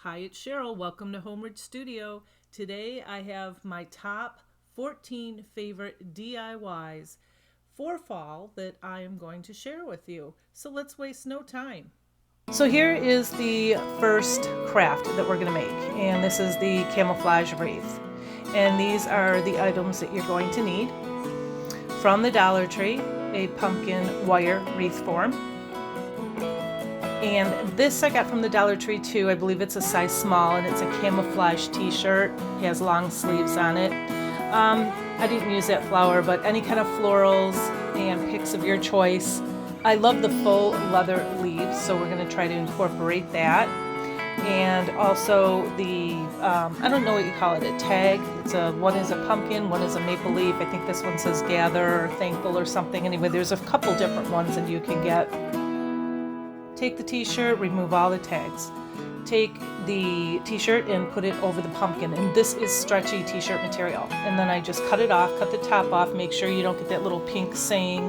Hi, it's Cheryl. Welcome to Homeward Studio. Today I have my top 14 favorite DIYs for fall that I am going to share with you. So let's waste no time. So here is the first craft that we're going to make, and this is the camouflage wreath. And these are the items that you're going to need. From the Dollar Tree, a pumpkin wire wreath form. And this I got from the Dollar Tree too. I believe it's a size small, and it's a camouflage t-shirt. It has long sleeves on it. I didn't use that flower, but any kind of florals and picks of your choice. I love the full leather leaves, so we're going to try to incorporate that. And also the, I don't know what you call it, a tag. One is a pumpkin, one is a maple leaf. I think this one says gather or thankful or something. Anyway, there's a couple different ones that you can get. Take the t-shirt, remove all the tags. Take the t-shirt and put it over the pumpkin. And this is stretchy t-shirt material. And then I just cut it off, cut the top off, make sure you don't get that little pink saying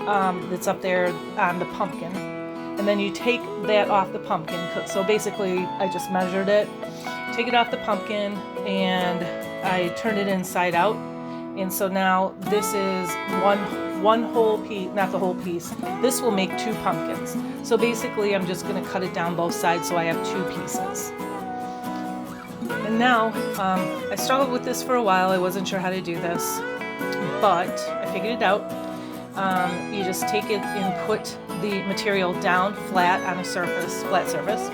that's up there on the pumpkin. And then you take that off the pumpkin. So basically, I just measured it. Take it off the pumpkin, and I turned it inside out. And so now this is one whole piece, not the whole piece. This will make two pumpkins. So basically, I'm just going to cut it down both sides so I have two pieces. And now, I struggled with this for a while. I wasn't sure how to do this, but I figured it out. You just take it and put the material down flat on a flat surface,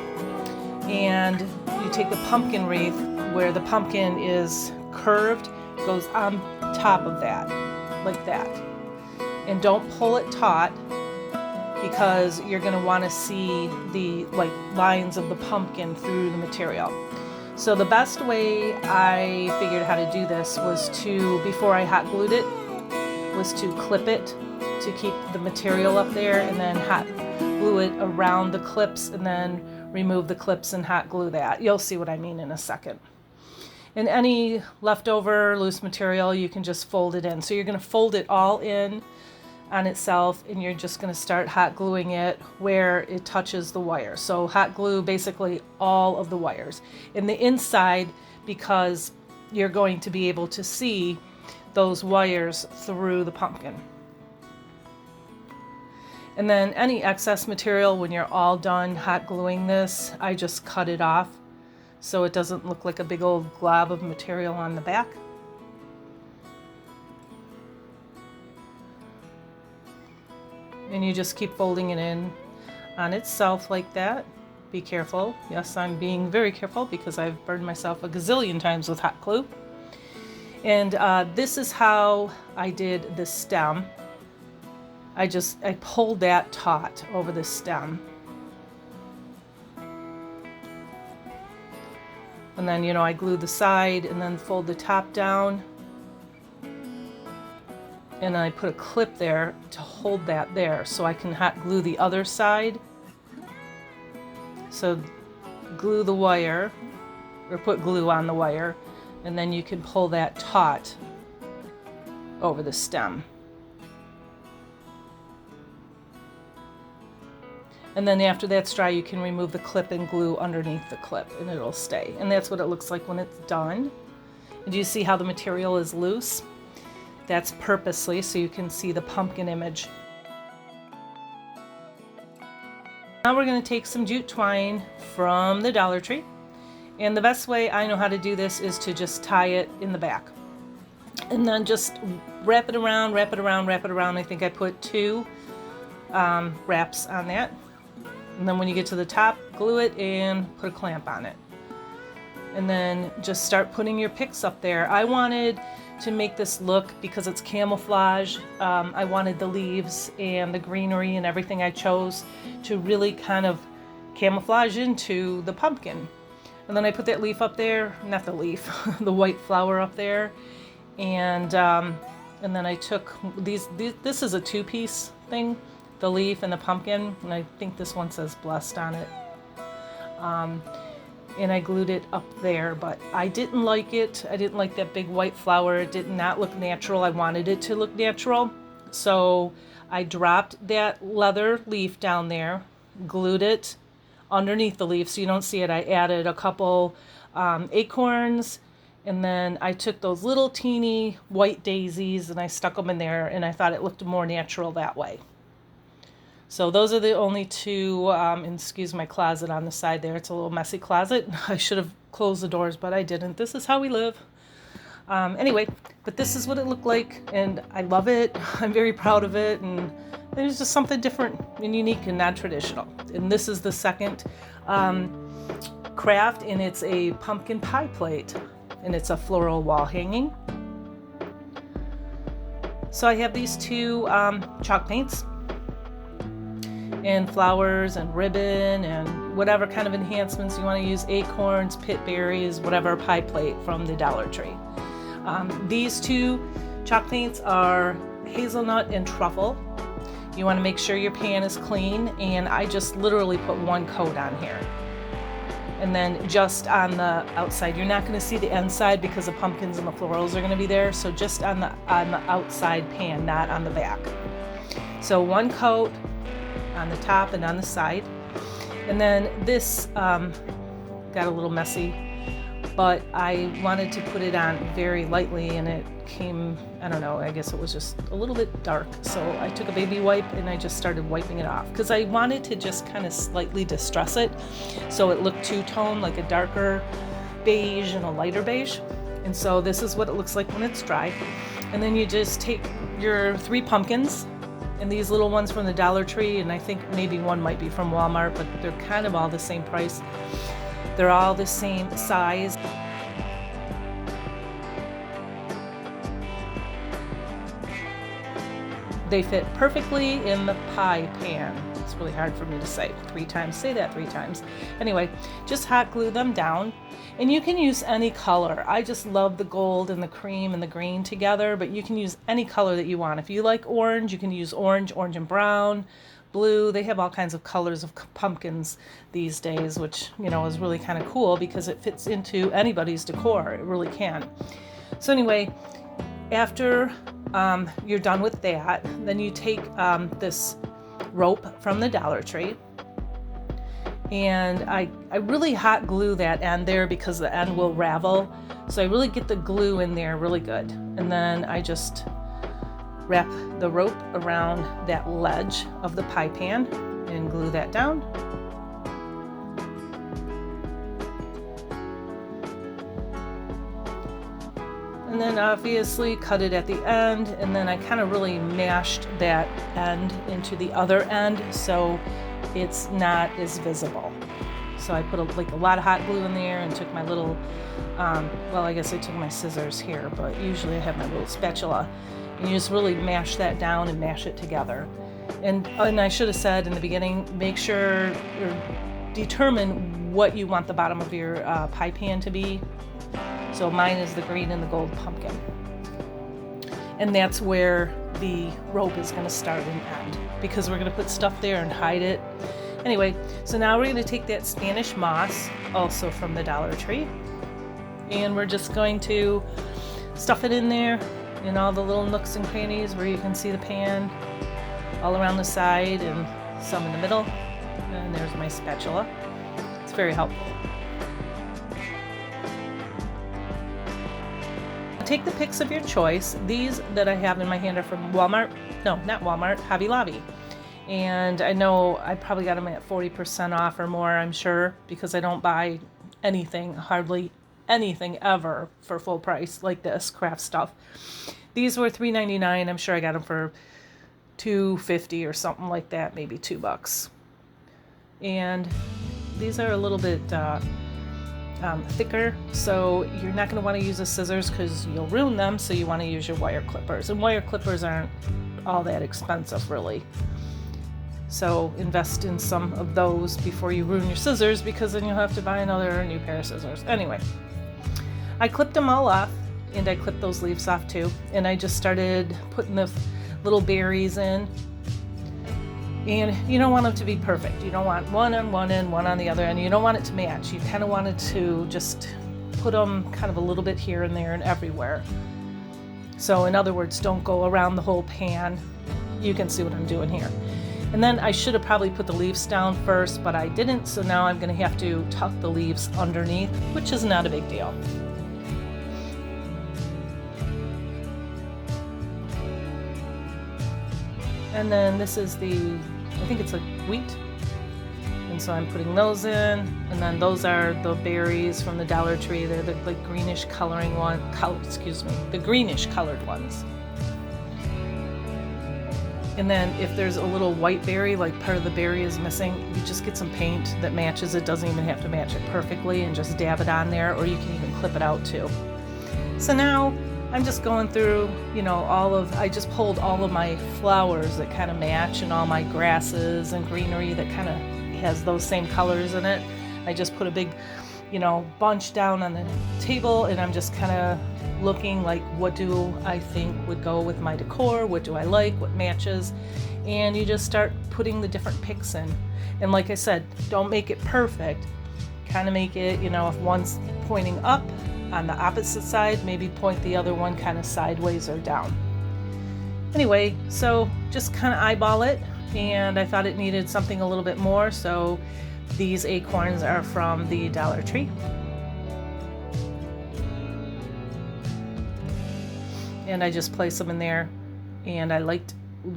and you take the pumpkin wreath where the pumpkin is curved, goes on top of that, like that. And don't pull it taut, because you're going to want to see the lines of the pumpkin through the material. So the best way I figured how to do this was to, before I hot glued it, was to clip it to keep the material up there, and then hot glue it around the clips, and then remove the clips and hot glue that. You'll see what I mean in a second. And any leftover loose material, you can just fold it in. So you're going to fold it all in on itself, and you're just going to start hot gluing it where it touches the wire. So hot glue basically all of the wires. In the inside, because you're going to be able to see those wires through the pumpkin. And then any excess material, when you're all done hot gluing this, I just cut it off so it doesn't look like a big old glob of material on the back. And you just keep folding it in on itself like that. Be careful. Yes, I'm being very careful because I've burned myself a gazillion times with hot glue. And this is how I did the stem. I pulled that taut over the stem. And then, I glue the side and then fold the top down. And I put a clip there to hold that there so I can hot glue the other side. So glue the wire, or put glue on the wire, and then you can pull that taut over the stem. And then after that's dry, you can remove the clip and glue underneath the clip, and it'll stay. And that's what it looks like when it's done. And do you see how the material is loose? That's purposely so you can see the pumpkin image. Now we're going to take some jute twine from the Dollar Tree. And the best way I know how to do this is to just tie it in the back. And then just wrap it around, wrap it around, wrap it around. I think I put 2 wraps on that. And then when you get to the top, glue it and put a clamp on it. And then just start putting your picks up there. I wanted to make this look, because it's camouflage, I wanted the leaves and the greenery and everything I chose to really kind of camouflage into the pumpkin. And then I put that leaf up there, not the leaf, the white flower up there. And then I took this is a 2-piece thing, the leaf and the pumpkin, and I think this one says blessed on it. And I glued it up there, but I didn't like it. I didn't like that big white flower. It did not look natural. I wanted it to look natural. So I dropped that leather leaf down there, glued it underneath the leaf so you don't see it. I added a couple acorns, and then I took those little teeny white daisies and I stuck them in there, and I thought it looked more natural that way. So those are the only two, and excuse my closet on the side there. It's a little messy closet. I should have closed the doors, but I didn't. This is how we live. Anyway, but this is what it looked like, and I love it. I'm very proud of it, and there's just something different and unique and non-traditional. And this is the second craft, and it's a pumpkin pie plate, and it's a floral wall hanging. So I have these two chalk paints and flowers and ribbon and whatever kind of enhancements you want to use, acorns, pit berries, whatever pie plate from the Dollar Tree. These two chalk paints are hazelnut and truffle. You want to make sure your pan is clean, and I just literally put one coat on here. And then just on the outside, you're not going to see the inside because the pumpkins and the florals are going to be there. So just on the outside pan, not on the back. So one coat on the top and on the side. And then this got a little messy, but I wanted to put it on very lightly, and it came, I don't know, I guess it was just a little bit dark. So I took a baby wipe and I just started wiping it off because I wanted to just kind of slightly distress it so it looked two-tone, like a darker beige and a lighter beige. And so this is what it looks like when it's dry. And then you just take your 3 pumpkins, and these little ones from the Dollar Tree, and I think maybe one might be from Walmart, but they're kind of all the same price. They're all the same size. They fit perfectly in the pie pan. It's really hard for me to say 3 times. Say that 3 times. Anyway, just hot glue them down. And you can use any color. I just love the gold and the cream and the green together, but you can use any color that you want. If you like orange, you can use orange, orange and brown, blue. They have all kinds of colors of pumpkins these days, which, you know, is really kind of cool because it fits into anybody's decor. It really can. So anyway, after you're done with that, then you take this rope from the Dollar Tree, and I really hot glue that end there because the end will ravel. So I really get the glue in there really good. And then I just wrap the rope around that ledge of the pie pan and glue that down. And then obviously cut it at the end, and then I kind of really mashed that end into the other end so it's not as visible. So I put a lot of hot glue in there and took my little, well, I guess I took my scissors here, but usually I have my little spatula. And you just really mash that down and mash it together. And I should have said in the beginning, make sure or determine what you want the bottom of your pie pan to be. So mine is the green and the gold pumpkin. And that's where the rope is going to start and end, because we're going to put stuff there and hide it. Anyway, so now we're going to take that Spanish moss, also from the Dollar Tree, and we're just going to stuff it in there in all the little nooks and crannies where you can see the pan, all around the side and some in the middle. And there's my spatula. It's very helpful. Take the picks of your choice. These that I have in my hand are from Walmart. No, not Walmart, Hobby Lobby. And I know I probably got them at 40% off or more, I'm sure, because I don't buy anything, hardly anything ever for full price like this craft stuff. These were $3.99. I'm sure I got them for $2.50 or something like that, maybe $2. And these are a little bit thicker, so you're not going to want to use the scissors because you'll ruin them, so you want to use your wire clippers. And wire clippers aren't all that expensive, really. So invest in some of those before you ruin your scissors, because then you'll have to buy another new pair of scissors. Anyway, I clipped them all off, and I clipped those leaves off too, and I just started putting the little berries in. And you don't want them to be perfect. You don't want one on one end, one on the other end. You don't want it to match. You kind of want it to just put them kind of a little bit here and there and everywhere. So in other words, don't go around the whole pan. You can see what I'm doing here. And then I should have probably put the leaves down first, but I didn't, so now I'm going to have to tuck the leaves underneath, which is not a big deal. And then this is I think it's like wheat. And so I'm putting those in, and then those are the berries from the Dollar Tree. They're the like greenish coloring the greenish colored ones. And then if there's a little white berry, like part of the berry is missing, you just get some paint that matches it. Doesn't even have to match it perfectly, and just dab it on there, or you can even clip it out too. So now I'm just going through, I just pulled all of my flowers that kind of match, and all my grasses and greenery that kind of has those same colors in it. I just put a big, bunch down on the table, and I'm just kind of looking like, what do I think would go with my decor? What do I like? What matches? And you just start putting the different picks in. And like I said, don't make it perfect. Kind of make it, if one's pointing up on the opposite side, maybe point the other one kind of sideways or down. Anyway, so just kind of eyeball it, and I thought it needed something a little bit more, so these acorns are from the Dollar Tree. And I just placed them in there, and I liked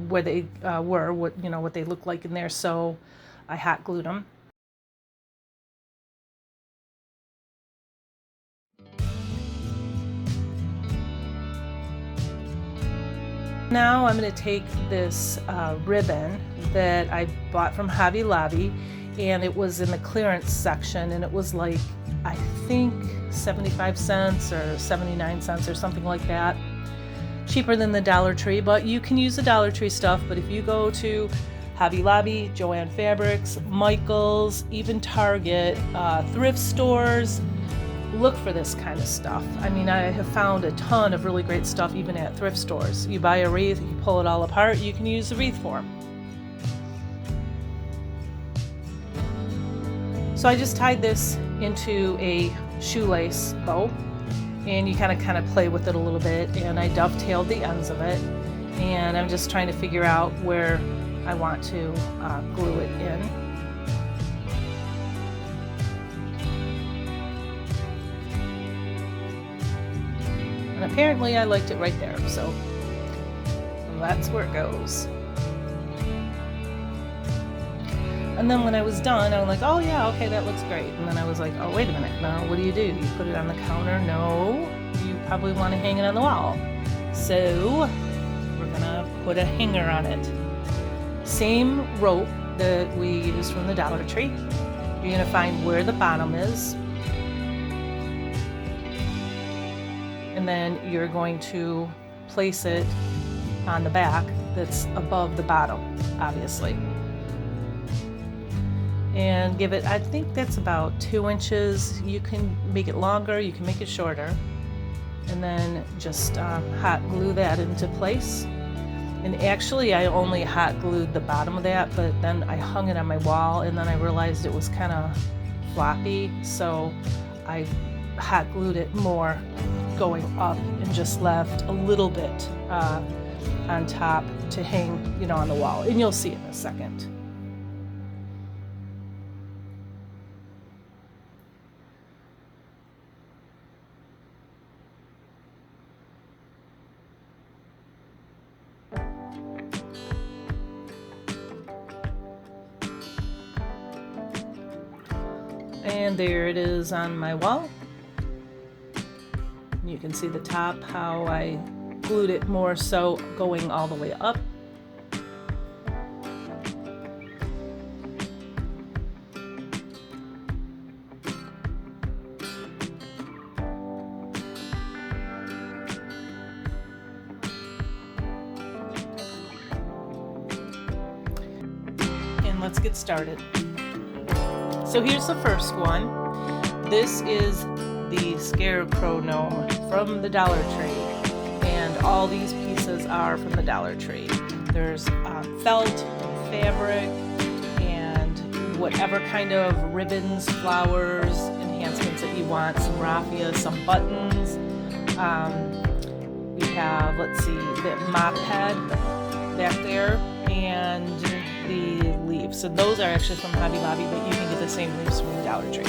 where they were, what they looked like in there, so I hot glued them. Now I'm going to take this ribbon that I bought from Hobby Lobby, and it was in the clearance section, and it was like, I think 75 cents or 79 cents or something like that. Cheaper than the Dollar Tree, but you can use the Dollar Tree stuff. But if you go to Hobby Lobby, Joann Fabrics, Michaels, even Target, thrift stores, look for this kind of stuff. I mean, I have found a ton of really great stuff even at thrift stores. You buy a wreath, you pull it all apart, you can use the wreath form. So I just tied this into a shoelace bow, and you kind of play with it a little bit, and I dovetailed the ends of it, and I'm just trying to figure out where I want to glue it in. And apparently I liked it right there, so that's where it goes. And then when I was done, I was like, oh yeah, okay, that looks great. And then I was like, oh, wait a minute, now what do? You put it on the counter? No, you probably want to hang it on the wall. So we're gonna put a hanger on it. Same rope that we used from the Dollar Tree. You're gonna find where the bottom is, and then you're going to place it on the back that's above the bottom, obviously. And give it, I think that's about 2 inches. You can make it longer, you can make it shorter. And then just hot glue that into place. And actually I only hot glued the bottom of that, but then I hung it on my wall, and then I realized it was kind of floppy, so I hot glued it more going up and just left a little bit on top to hang, on the wall. And you'll see it in a second. And there it is on my wall. You can see the top, how I glued it more so going all the way up. And let's get started. So here's the first one. This is the scarecrow gnome from the Dollar Tree, and all these pieces are from the Dollar Tree. There's felt and fabric and whatever kind of ribbons, flowers, enhancements that you want, some raffia, some buttons. We have, let's see, the mop head back there, and the leaves. So those are actually from Hobby Lobby, but you can get the same leaves from the Dollar Tree.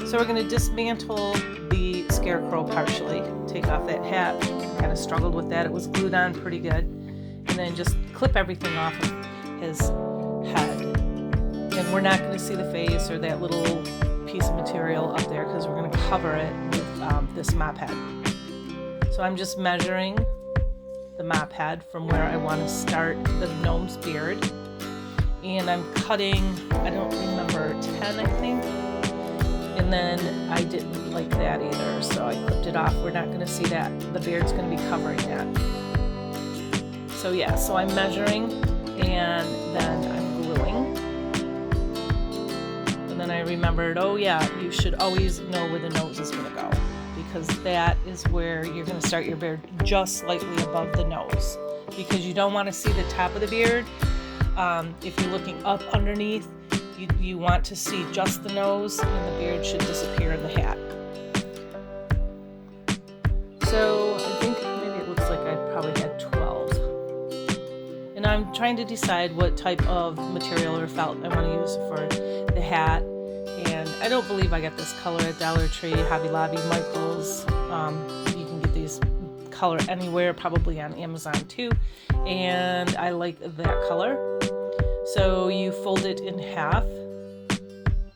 So we're going to dismantle the scarecrow partially. Take off that hat. Kind of struggled with that. It was glued on pretty good. And then just clip everything off of his head. And we're not going to see the face or that little piece of material up there because we're going to cover it with this mop head. So I'm just measuring the mop head from where I want to start the gnome's beard. And I'm cutting, I don't remember, 10 I think. And then I didn't like that either, so I clipped it off. We're not going to see that. The beard's going to be covering that. So yeah, so I'm measuring and then I'm gluing. And then I remembered, oh yeah, you should always know where the nose is going to go, because that is where you're going to start your beard just slightly above the nose, because you don't want to see the top of the beard. If you're looking up underneath, you want to see just the nose, and the beard should disappear in the hat. So I think maybe it looks like I probably had 12. And I'm trying to decide what type of material or felt I want to use for the hat. And I don't believe I got this color at Dollar Tree, Hobby Lobby, Michael's. You can get these color anywhere, probably on Amazon too. And I like that color. So you fold it in half.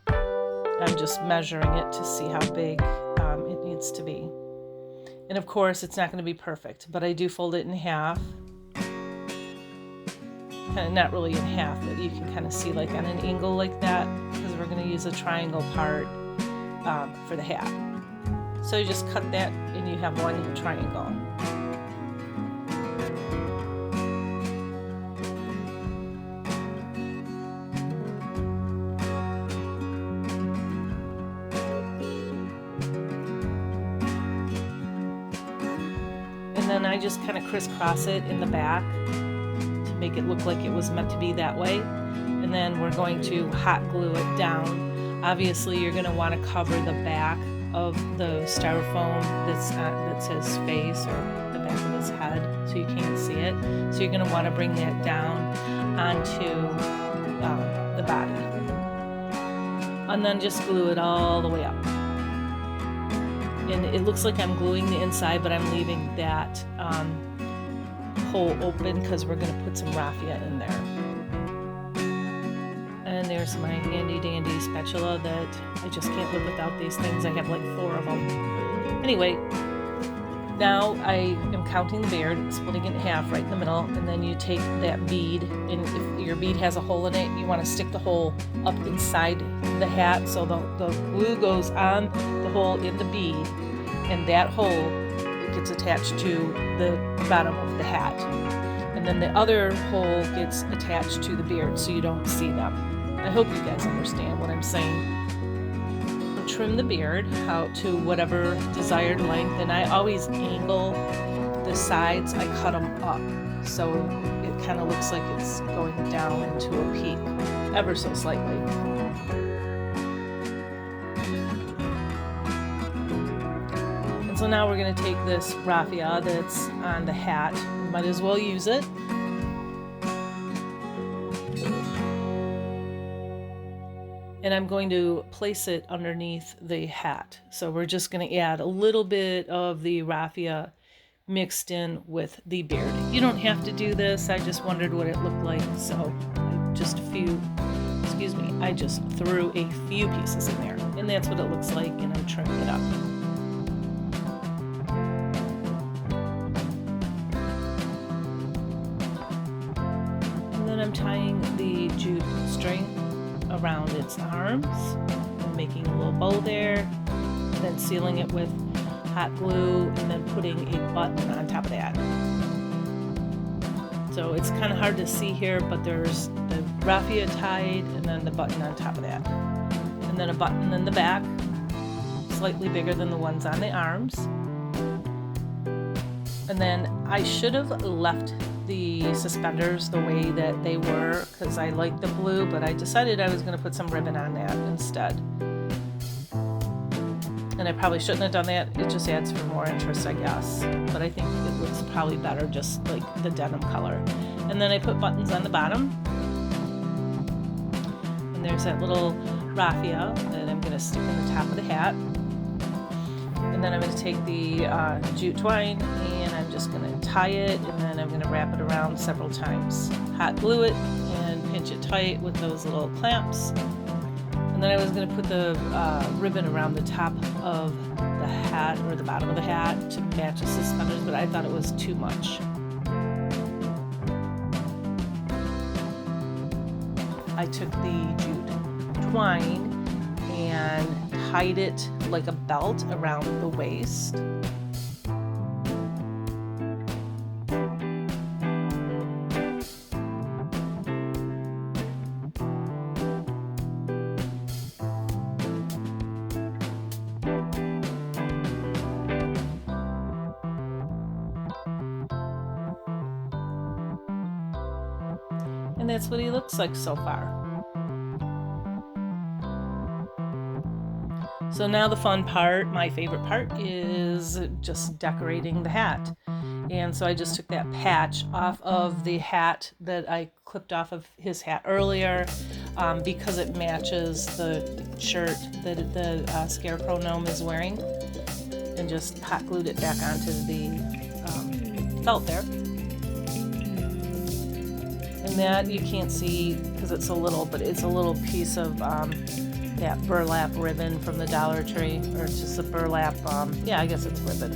I'm just measuring it to see how big it needs to be. And of course, it's not going to be perfect, but I do fold it in half. Kind of not really in half, but you can kind of see like on an angle like that, because we're going to use a triangle part for the hat. So you just cut that and you have one triangle. And then I just kind of crisscross it in the back to make it look like it was meant to be that way. And then we're going to hot glue it down. Obviously, you're going to want to cover the back of the styrofoam that's his face or the back of his head, so you can't see it. So you're going to want to bring that down onto the body. And then just glue it all the way up. And it looks like I'm gluing the inside, but I'm leaving that hole open because we're going to put some raffia in there. And there's my handy dandy spatula that I just can't live without these things. I have like 4 of them. Anyway, now I am counting the beard, splitting it in half right in the middle, and then you take that bead, and if your bead has a hole in it, you want to stick the hole up inside the hat so the glue goes on the hole in the bead, and that hole, it gets attached to the bottom of the hat. And then the other hole gets attached to the beard so you don't see them. I hope you guys understand what I'm saying. Trim the beard out to whatever desired length, and I always angle the sides. I cut them up so it kind of looks like it's going down into a peak ever so slightly. And so now we're going to take this raffia that's on the hat. We might as well use it. And I'm going to place it underneath the hat. So we're just going to add a little bit of the raffia mixed in with the beard. You don't have to do this. I just wondered what it looked like. So I just threw a few pieces in there. And that's what it looks like, and I'm trimming it up. And then I'm tying the jute string around its arms, and making a little bow there, then sealing it with hot glue, and then putting a button on top of that. So it's kind of hard to see here, but there's the raffia tied and then the button on top of that. And then a button in the back, slightly bigger than the ones on the arms. And then I should have left the suspenders the way that they were because I like the blue, but I decided I was going to put some ribbon on that instead. And I probably shouldn't have done that. It just adds for more interest, I guess. But I think it looks probably better just like the denim color. And then I put buttons on the bottom. And there's that little raffia that I'm going to stick in the top of the hat. And then I'm going to take the jute twine and I'm just going to tie it, and then I'm going to wrap it around several times. Hot glue it and pinch it tight with those little clamps. And then I was going to put the ribbon around the top of the hat, or the bottom of the hat, to match the suspenders, but I thought it was too much. I took the jute twine and tied it like a belt around the waist. And that's what he looks like so far. So now the fun part, my favorite part, is just decorating the hat. And so I just took that patch off of the hat that I clipped off of his hat earlier, because it matches the shirt that the scarecrow gnome is wearing, and just hot glued it back onto the felt there. And that you can't see because it's so little, but it's a little piece of that burlap ribbon from the Dollar Tree, or just a burlap, yeah, I guess it's ribbon.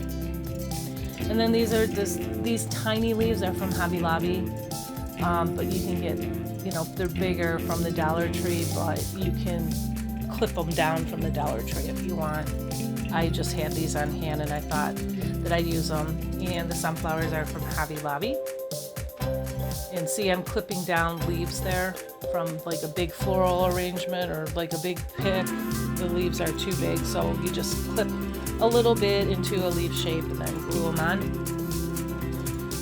And then these tiny leaves are from Hobby Lobby, but you can get, they're bigger from the Dollar Tree, but you can clip them down from the Dollar Tree if you want. I just had these on hand and I thought that I'd use them. And the sunflowers are from Hobby Lobby. And see, I'm clipping down leaves there from like a big floral arrangement or like a big pick. The leaves are too big, so you just clip a little bit into a leaf shape and then glue them on.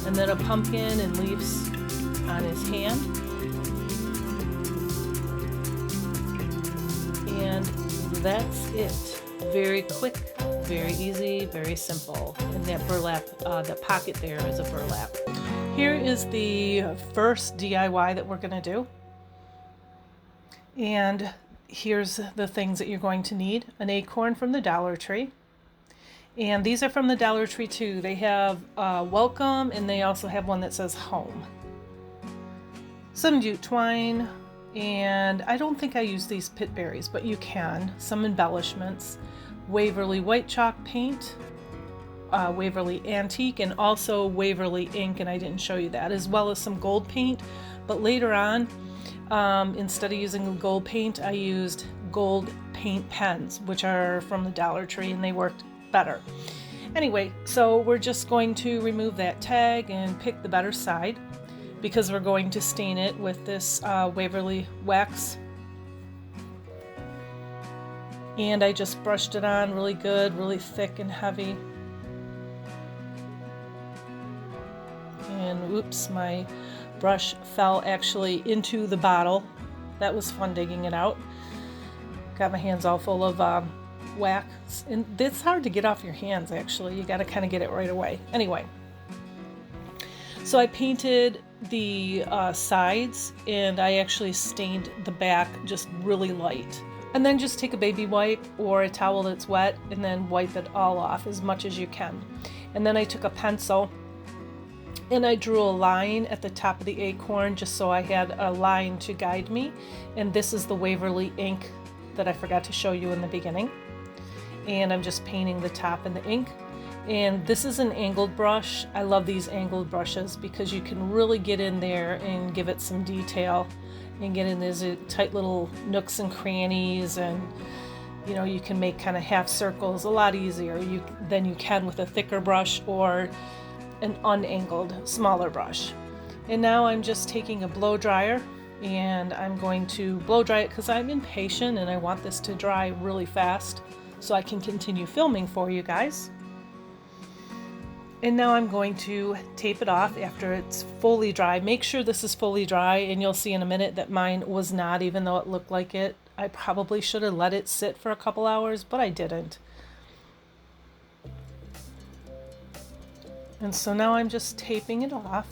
And then a pumpkin and leaves on his hand. And that's it. Very quick, very easy, very simple. And that burlap, the pocket there is a burlap. Here is the first DIY that we're going to do. And here's the things that you're going to need. An acorn from the Dollar Tree. And these are from the Dollar Tree too. They have welcome, and they also have one that says home. Some jute twine, and I don't think I use these pit berries, but you can. Some embellishments. Waverly white chalk paint. Waverly Antique, and also Waverly ink, and I didn't show you that, as well as some gold paint. But later on, instead of using gold paint, I used gold paint pens, which are from the Dollar Tree, and they worked better. Anyway, so we're just going to remove that tag and pick the better side, because we're going to stain it with this Waverly wax. And I just brushed it on really good, really thick and heavy. And oops, my brush fell actually into the bottle. That was fun digging it out. Got my hands all full of wax. And it's hard to get off your hands, actually. You got to kind of get it right away. Anyway, so I painted the sides, and I actually stained the back just really light. And then just take a baby wipe or a towel that's wet and then wipe it all off as much as you can. And then I took a pencil and I drew a line at the top of the acorn just so I had a line to guide me. And this is the Waverly ink that I forgot to show you in the beginning. And I'm just painting the top in the ink. And this is an angled brush. I love these angled brushes because you can really get in there and give it some detail and get in these tight little nooks and crannies, and you can make kind of half circles a lot easier than you can with a thicker brush or an unangled smaller brush. And now I'm just taking a blow dryer and I'm going to blow dry it because I'm impatient and I want this to dry really fast so I can continue filming for you guys. And now I'm going to tape it off after it's fully dry. Make sure this is fully dry, and you'll see in a minute that mine was not, even though it looked like it. I probably should have let it sit for a couple hours, but I didn't. And so now I'm just taping it off.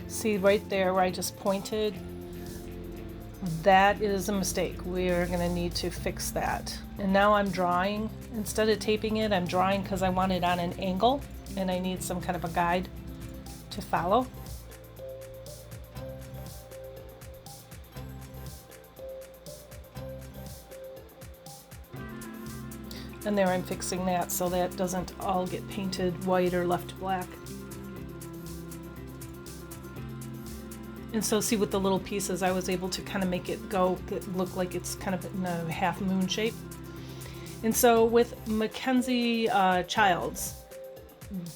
See right there where I just pointed? That is a mistake. We're going to need to fix that. And now I'm drawing. Instead of taping it, I'm drawing because I want it on an angle and I need some kind of a guide to follow. And there I'm fixing that so that doesn't all get painted white or left black. And so see with the little pieces, I was able to kind of make it look like it's kind of in a half moon shape. And so with Mackenzie Childs,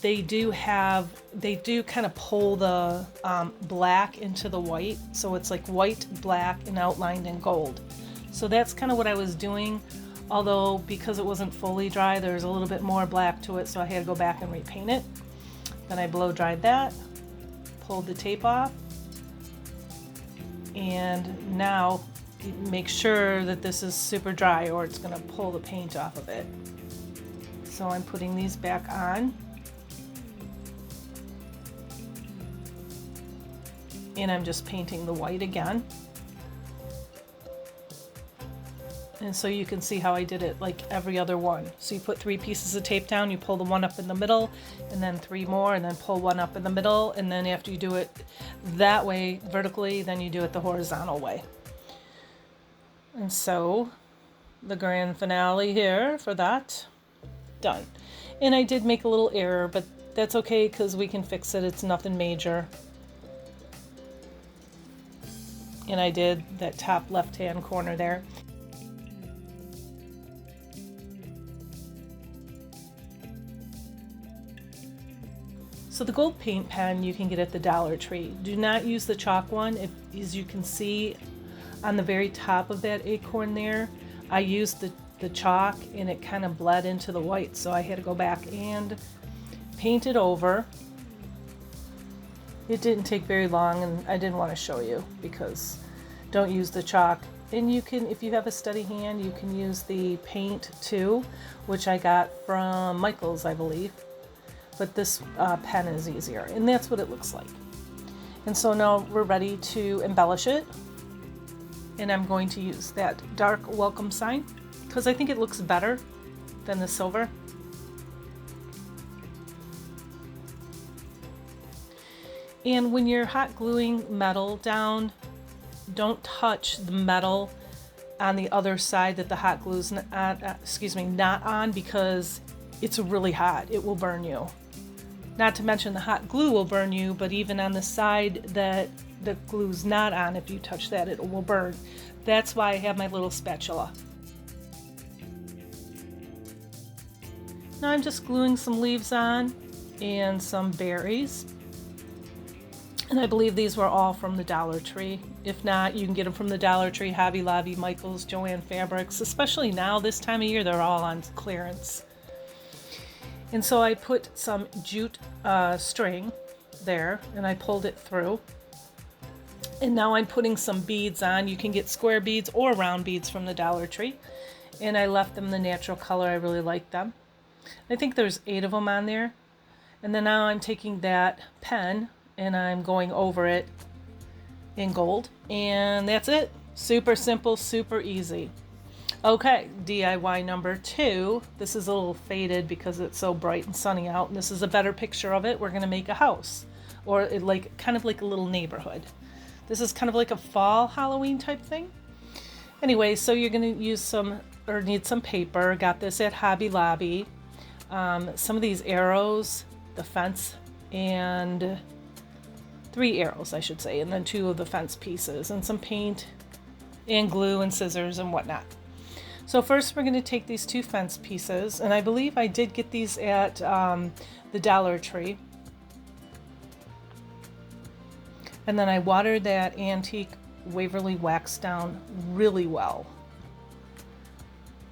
they do kind of pull the black into the white. So it's like white, black, and outlined in gold. So that's kind of what I was doing. Although because it wasn't fully dry, there's a little bit more black to it. So I had to go back and repaint it. Then I blow dried that, pulled the tape off. And now make sure that this is super dry or it's going to pull the paint off of it. So I'm putting these back on. And I'm just painting the white again. And so you can see how I did it like every other one. So you put 3 pieces of tape down, you pull the one up in the middle, and then 3 more, and then pull one up in the middle, and then after you do it that way vertically, then you do it the horizontal way. And so the grand finale here for that, done. And I did make a little error, but that's okay because we can fix it. It's nothing major. And I did that top left-hand corner there. So the gold paint pen you can get at the Dollar Tree. Do not use the chalk one. As you can see on the very top of that acorn there, I used the chalk and it kind of bled into the white. So I had to go back and paint it over. It didn't take very long and I didn't want to show you because don't use the chalk. And you can, if you have a steady hand, you can use the paint too, which I got from Michael's, I believe. But this pen is easier, and that's what it looks like. And so now we're ready to embellish it. And I'm going to use that dark welcome sign because I think it looks better than the silver. And when you're hot gluing metal down, don't touch the metal on the other side that the hot glue's not on, because it's really hot. It will burn you. Not to mention the hot glue will burn you, but even on the side that the glue's not on, if you touch that, it will burn. That's why I have my little spatula. Now I'm just gluing some leaves on and some berries. And I believe these were all from the Dollar Tree. If not, you can get them from the Dollar Tree, Hobby Lobby, Michael's, Joann Fabrics. Especially now, this time of year, they're all on clearance. And so I put some jute string there, and I pulled it through. And now I'm putting some beads on. You can get square beads or round beads from the Dollar Tree. And I left them the natural color. I really like them. I think there's 8 of them on there. And then now I'm taking that pen and I'm going over it in gold. And that's it. Super simple, super easy. Okay, DIY number 2. This is a little faded because it's so bright and sunny out, and this is a better picture of it. We're going to make a house, or kind of like a little neighborhood. This is kind of like a fall Halloween type thing. Anyway, so you're going to use need some paper. Got this at Hobby Lobby. Some of these arrows, the fence, and 3 arrows, I should say, and then 2 of the fence pieces, and some paint and glue and scissors and whatnot. So first we're going to take these 2 fence pieces, and I believe I did get these at the Dollar Tree. And then I watered that antique Waverly wax down really well.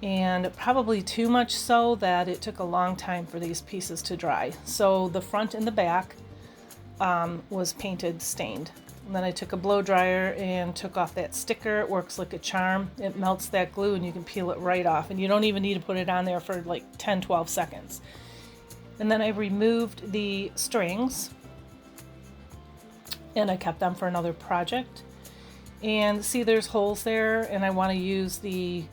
and probably too much so that it took a long time for these pieces to dry. So the front and the back was painted stained. And then I took a blow dryer and took off that sticker. It works like a charm. It melts that glue and you can peel it right off, and you don't even need to put it on there for like 10-12 seconds. And then I removed the strings and I kept them for another project. And see, there's holes there, and I want to use the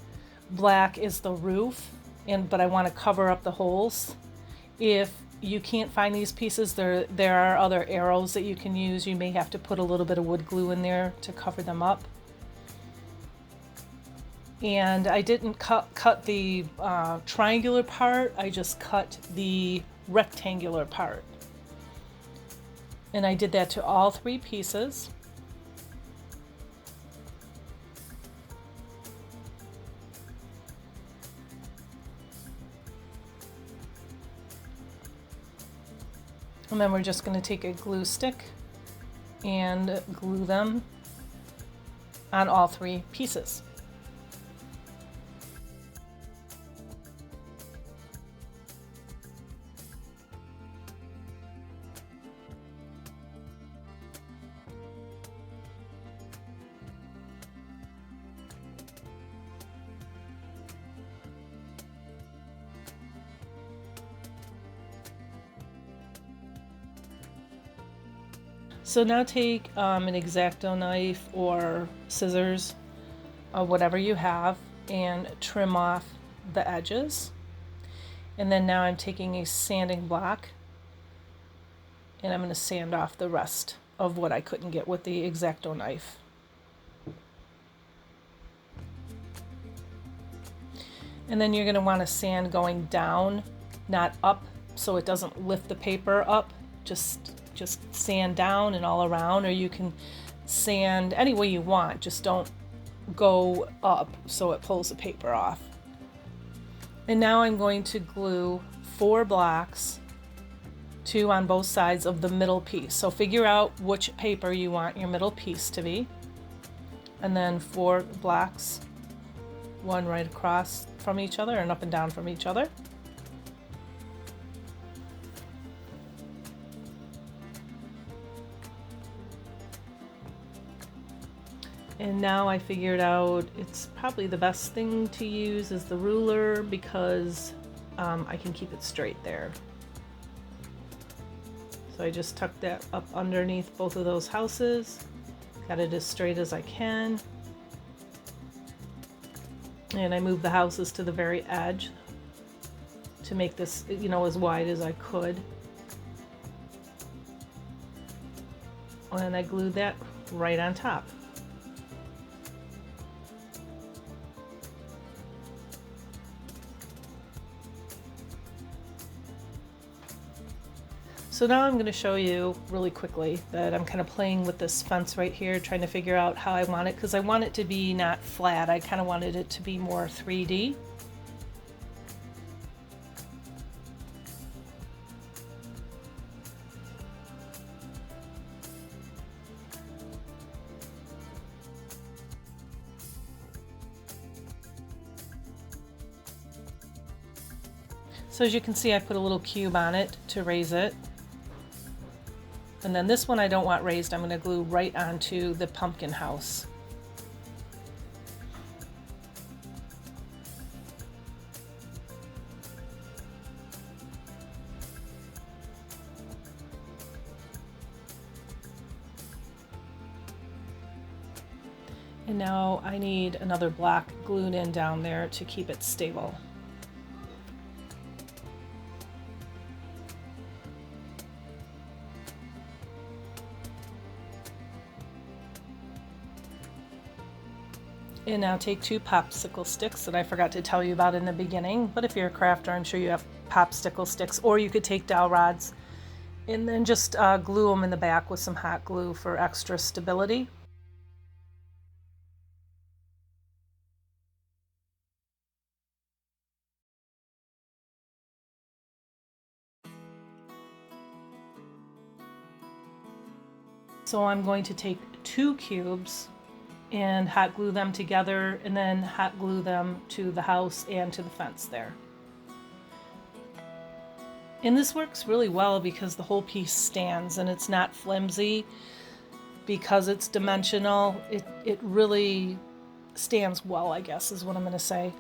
black as the roof, but I want to cover up the holes. If you can't find these pieces, there are other arrows that you can use. You may have to put a little bit of wood glue in there to cover them up. And I didn't cut the triangular part, I just cut the rectangular part. And I did that to all 3 pieces. And then we're just going to take a glue stick and glue them on all 3 pieces. So now take an X-Acto knife or scissors, or whatever you have, and trim off the edges. And then now I'm taking a sanding block and I'm going to sand off the rest of what I couldn't get with the X-Acto knife. And then you're going to want to sand going down, not up, so it doesn't lift the paper up. Just sand down and all around, or you can sand any way you want, just don't go up so it pulls the paper off. And now I'm going to glue 4 blocks, 2 on both sides of the middle piece. So figure out which paper you want your middle piece to be, and then 4 blocks, 1 right across from each other and up and down from each other. And now I figured out it's probably the best thing to use is the ruler, because I can keep it straight there. So I just tucked that up underneath both of those houses, got it as straight as I can. And I moved the houses to the very edge to make this, as wide as I could. And I glued that right on top. So now I'm going to show you really quickly that I'm kind of playing with this fence right here, trying to figure out how I want it, because I want it to be not flat. I kind of wanted it to be more 3D. So as you can see, I put a little cube on it to raise it. And then this one I don't want raised. I'm going to glue right onto the pumpkin house. And now I need another block glued in down there to keep it stable. And now take 2 popsicle sticks that I forgot to tell you about in the beginning, but if you're a crafter, I'm sure you have popsicle sticks, or you could take dowel rods and then just glue them in the back with some hot glue for extra stability. So I'm going to take 2 cubes and hot glue them together, and then hot glue them to the house and to the fence there. And this works really well because the whole piece stands and it's not flimsy. Because it's dimensional, it really stands well, I guess is what I'm going to say.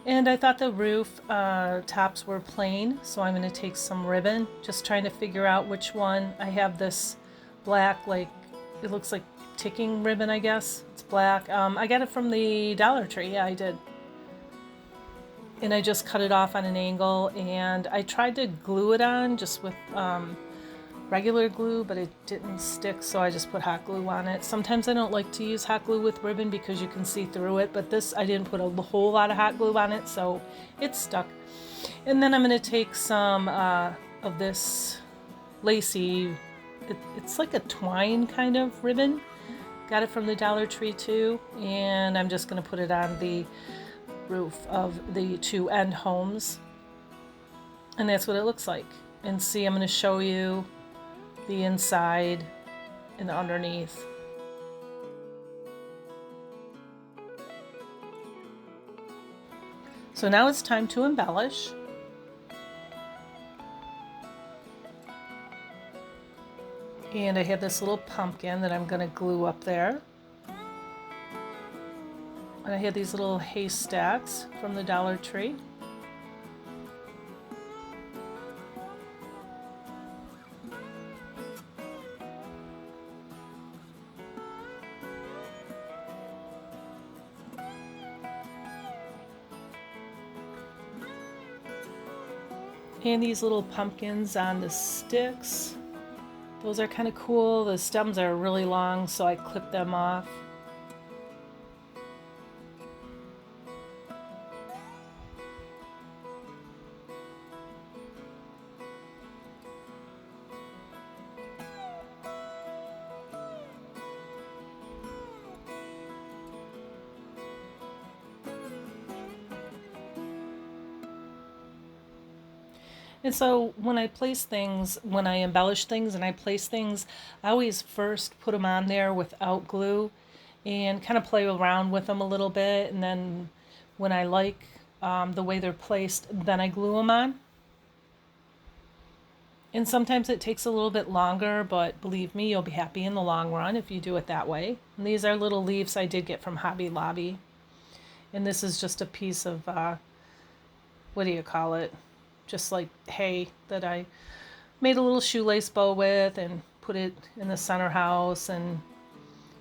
And I thought the roof tops were plain, so I'm going to take some ribbon, just trying to figure out which one. I have this black, like, it looks like ticking ribbon, I guess. It's black. I got it from the Dollar Tree. Yeah, I did. And I just cut it off on an angle, and I tried to glue it on just with regular glue, but it didn't stick, so I just put hot glue on it. Sometimes I don't like to use hot glue with ribbon because you can see through it, but this I didn't put a whole lot of hot glue on it, so it stuck. And then I'm going to take some of this lacy, it's like a twine kind of ribbon. Got it from the Dollar Tree too, and I'm just going to put it on the roof of the two end homes, and that's what it looks like. And see, I'm going to show you the inside and the underneath. So now it's time to embellish. And I have this little pumpkin that I'm going to glue up there. And I have these little haystacks from the Dollar Tree. And these little pumpkins on the sticks. Those are kind of cool. The stems are really long, so I clip them off. And so when I place things, when I embellish things and I place things, I always first put them on there without glue and kind of play around with them a little bit. And then when I like the way they're placed, then I glue them on. And sometimes it takes a little bit longer, but believe me, you'll be happy in the long run if you do it that way. And these are little leaves I did get from Hobby Lobby. And this is just a piece of, what do you call it? Just like hay that I made a little shoelace bow with and put it in the center house. And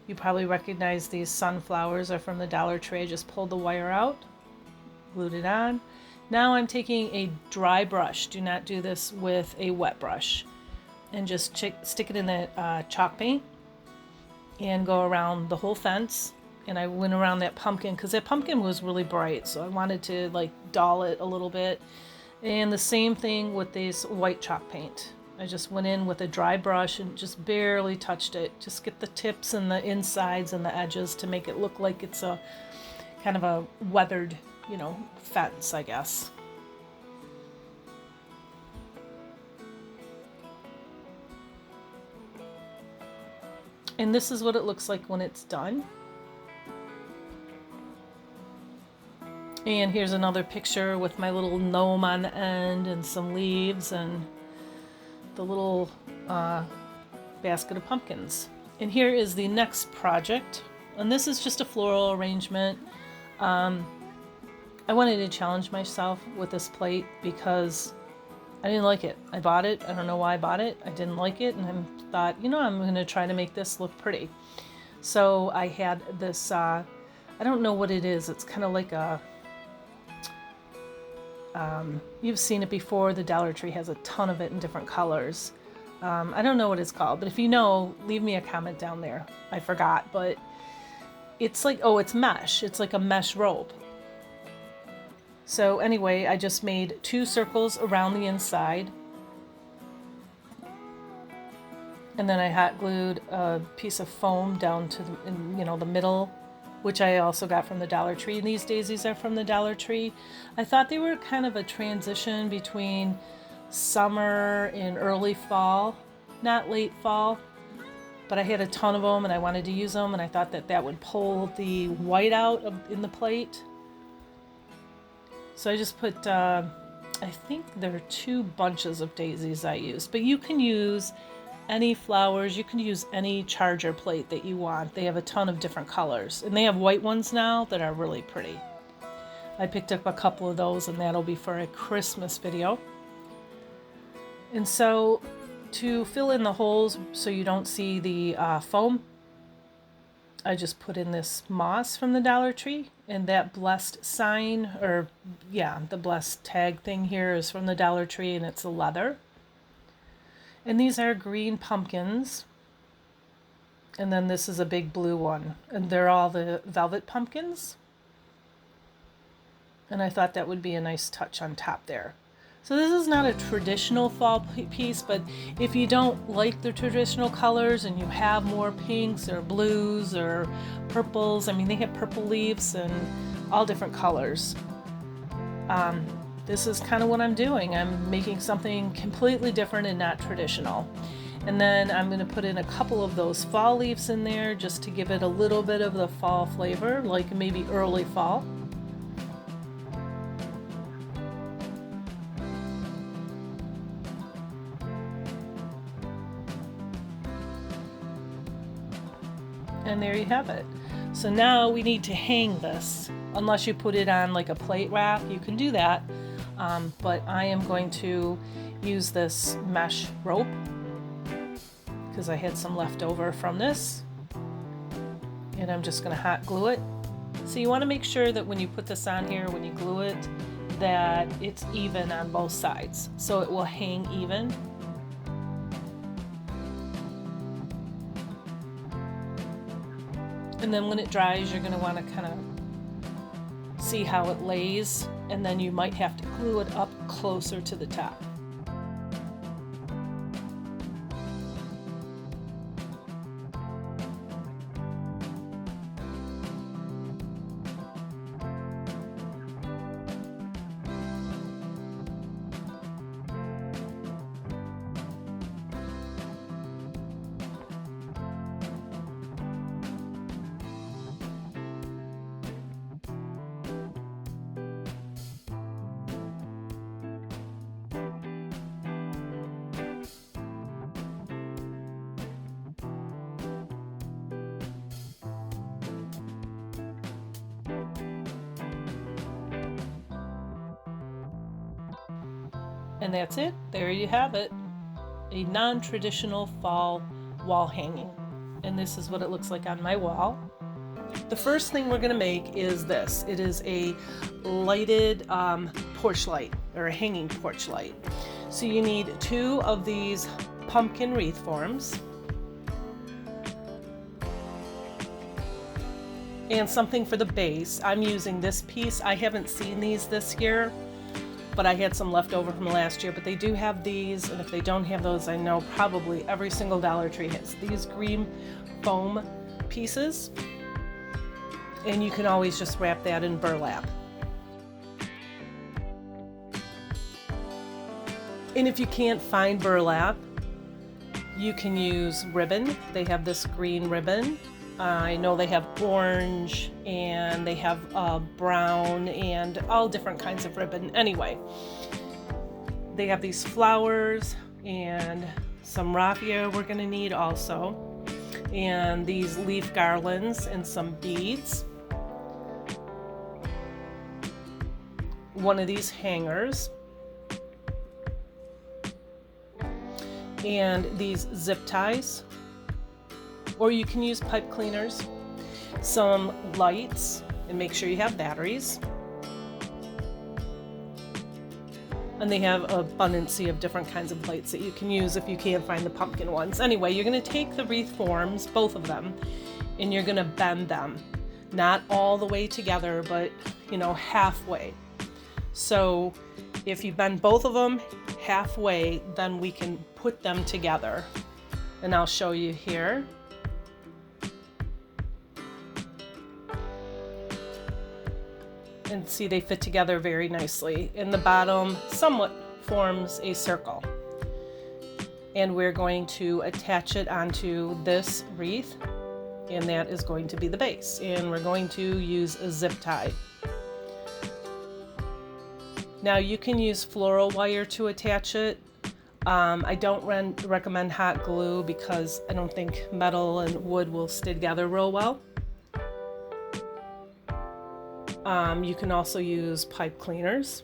you probably recognize these sunflowers are from the Dollar Tree. I just pulled the wire out, glued it on. Now I'm taking a dry brush. Do not do this with a wet brush. And just stick it in the chalk paint and go around the whole fence. And I went around that pumpkin because that pumpkin was really bright, so I wanted to like dull it a little bit. And the same thing with this white chalk paint. I just went in with a dry brush and just barely touched it. Just get the tips and the insides and the edges to make it look like it's a kind of a weathered, fence, I guess. And this is what it looks like when it's done. And here's another picture with my little gnome on the end and some leaves and the little basket of pumpkins. And here is the next project. And this is just a floral arrangement. I wanted to challenge myself with this plate because I didn't like it. I bought it. I don't know why I bought it. I didn't like it. And I thought, I'm going to try to make this look pretty. So I had this, I don't know what it is. It's kind of like a, you've seen it before. The Dollar Tree has a ton of it in different colors. I don't know what it's called, but if you know, leave me a comment down there. I forgot, but it's like, it's mesh. It's like a mesh rope. So anyway, I just made 2 circles around the inside. And then I hot glued a piece of foam down to the middle, which I also got from the Dollar Tree. And these daisies are from the Dollar Tree. I thought they were kind of a transition between summer and early fall, not late fall, but I had a ton of them and I wanted to use them, and I thought that that would pull the white out in the plate. So I just put, I think there are 2 bunches of daisies I used, but you can use any flowers, you can use any charger plate that you want. They have a ton of different colors, and they have white ones now that are really pretty. I picked up a couple of those, and that'll be for a Christmas video. And so to fill in the holes so you don't see the foam, I just put in this moss from the Dollar Tree, and that blessed sign, or yeah, the blessed tag thing here is from the Dollar Tree, and it's a leather. And these are green pumpkins. And then this is a big blue one. And they're all the velvet pumpkins. And I thought that would be a nice touch on top there. So this is not a traditional fall piece, but if you don't like the traditional colors and you have more pinks or blues or purples, I mean, they have purple leaves and all different colors. This is kind of what I'm doing. I'm making something completely different and not traditional. And then I'm going to put in a couple of those fall leaves in there just to give it a little bit of the fall flavor, like maybe early fall. And there you have it. So now we need to hang this. Unless you put it on like a plate rack, you can do that. But I am going to use this mesh rope because I had some left over from this. And I'm just going to hot glue it. So you want to make sure that when you put this on here, when you glue it, that it's even on both sides. So it will hang even. And then when it dries, you're going to want to kind of see how it lays, and then you might have to glue it up closer to the top. And that's it. There you have it. A non-traditional fall wall hanging. And this is what it looks like on my wall. The first thing we're going to make is this. It is a lighted porch light, or a hanging porch light. So you need 2 of these pumpkin wreath forms. And something for the base. I'm using this piece. I haven't seen these this year, but I had some left over from last year, but they do have these, and if they don't have those, I know probably every single Dollar Tree has these green foam pieces, and you can always just wrap that in burlap. And if you can't find burlap, you can use ribbon. They have this green ribbon. I know they have orange, and they have brown, and all different kinds of ribbon. Anyway, they have these flowers and some raffia we're going to need also, and these leaf garlands and some beads. One of these hangers, and these zip ties. Or you can use pipe cleaners, some lights, and make sure you have batteries. And they have an abundance of different kinds of lights that you can use if you can't find the pumpkin ones. Anyway, you're going to take the wreath forms, both of them, and you're going to bend them. Not all the way together, but, halfway. So if you bend both of them halfway, then we can put them together. And I'll show you here. And see, they fit together very nicely. And the bottom somewhat forms a circle. and we're going to attach it onto this wreath, and that is going to be the base, and we're going to use a zip tie. Now you can use floral wire to attach it. I don't recommend hot glue because I don't think metal and wood will stay together real well. You can also use pipe cleaners.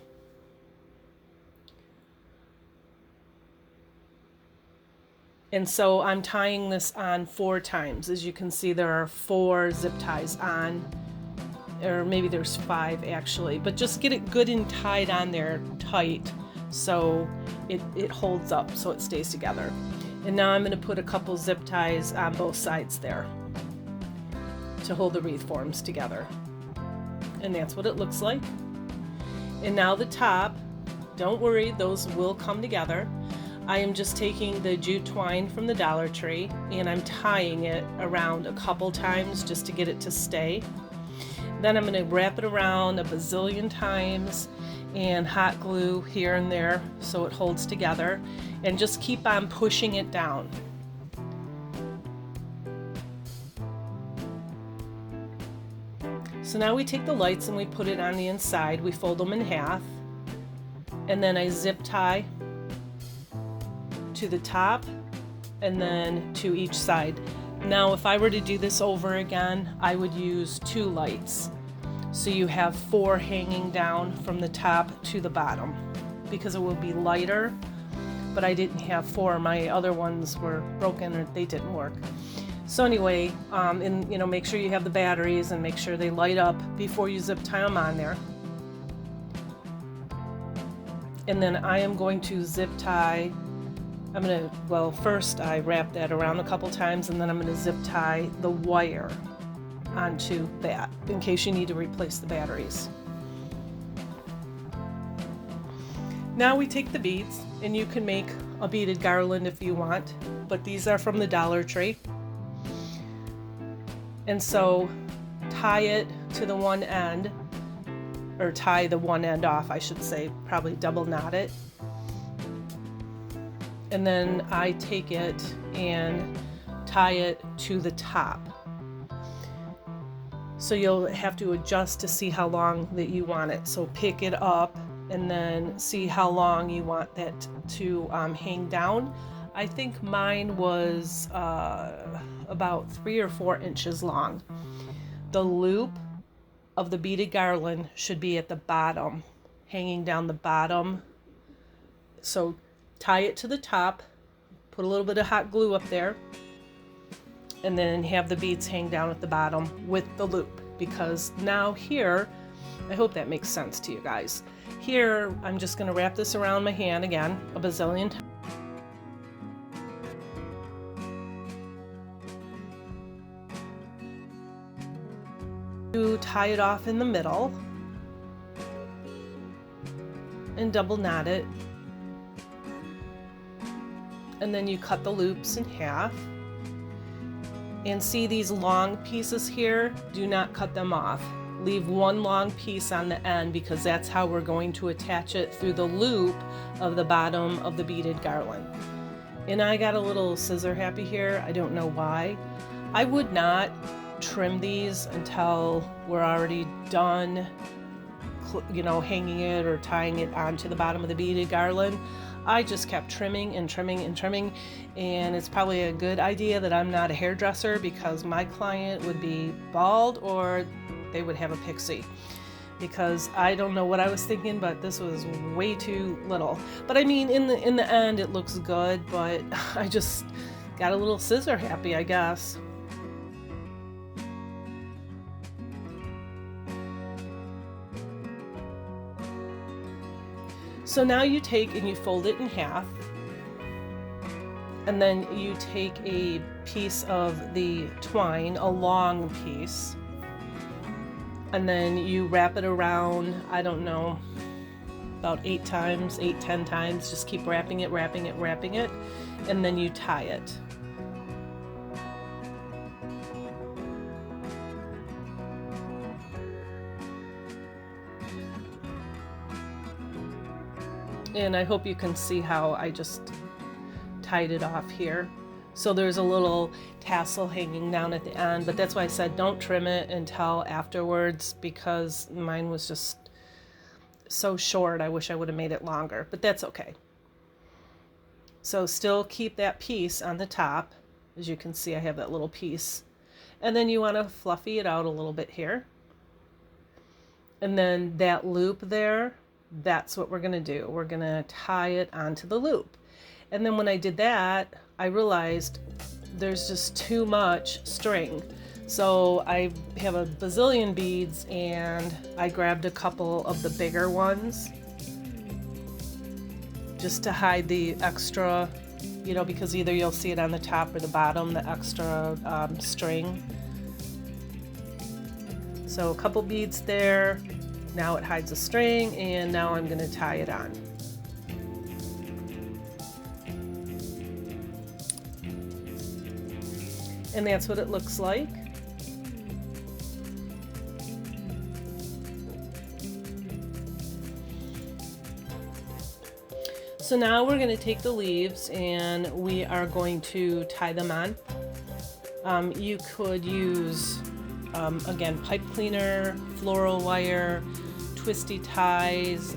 And so I'm tying this on 4 times. As you can see, there are 4 zip ties on, or maybe there's 5 actually, but just get it good and tied on there tight so it holds up, so it stays together. And now I'm going to put a couple zip ties on both sides there to hold the wreath forms together. And that's what it looks like. And now the top, don't worry, those will come together. I am just taking the jute twine from the Dollar Tree and I'm tying it around a couple times just to get it to stay. Then I'm going to wrap it around a bazillion times and hot glue here and there so it holds together, and just keep on pushing it down. So now we take the lights and we put it on the inside. We fold them in half, and then I zip tie to the top and then to each side. Now if I were to do this over again, I would use 2 lights. So you have 4 hanging down from the top to the bottom because it will be lighter, but I didn't have 4. My other ones were broken or they didn't work. So anyway, and make sure you have the batteries and make sure they light up before you zip tie them on there. And then I am going to zip tie. First I wrap that around a couple times, and then I'm going to zip tie the wire onto that in case you need to replace the batteries. Now we take the beads, and you can make a beaded garland if you want, but these are from the Dollar Tree. And so tie it to the one end, or tie the one end off, I should say, probably double knot it. And then I take it and tie it to the top. So you'll have to adjust to see how long that you want it. So pick it up and then see how long you want that to hang down. I think mine was about 3 or 4 inches long. The loop of the beaded garland should be at the bottom, hanging down the bottom. So tie it to the top, put a little bit of hot glue up there, and then have the beads hang down at the bottom with the loop. Because now here, I hope that makes sense to you guys. Here, I'm just going to wrap this around my hand again a bazillion times. To tie it off in the middle and double knot it. And then you cut the loops in half. And see these long pieces here? Do not cut them off. Leave one long piece on the end because that's how we're going to attach it through the loop of the bottom of the beaded garland. And I got a little scissor happy here. I don't know why. I would not trim these until we're already done, hanging it or tying it onto the bottom of the beaded garland. I just kept trimming and trimming and trimming, and it's probably a good idea that I'm not a hairdresser because my client would be bald or they would have a pixie, because I don't know what I was thinking, but this was way too little. But I mean, in the end it looks good, but I just got a little scissor happy, I guess. So now you take and you fold it in half, and then you take a piece of the twine, a long piece, and then you wrap it around, I don't know, about 8 times, 8-10 times. Just keep wrapping it, wrapping it, wrapping it, and then you tie it. And I hope you can see how I just tied it off here. So there's a little tassel hanging down at the end, but that's why I said don't trim it until afterwards, because mine was just so short. I wish I would have made it longer, but that's okay. So still keep that piece on the top. As you can see, I have that little piece. And then you want to fluffy it out a little bit here. And then that loop there, that's what we're going to do. We're going to tie it onto the loop. And then when I did that, I realized there's just too much string. So I have a bazillion beads, and I grabbed a couple of the bigger ones just to hide the extra, you know, because either you'll see it on the top or the bottom, the extra string. So a couple beads there. Now it hides the string, and now I'm going to tie it on. And that's what it looks like. So now we're going to take the leaves and we are going to tie them on. You could use, again, pipe cleaner, floral wire, twisty ties.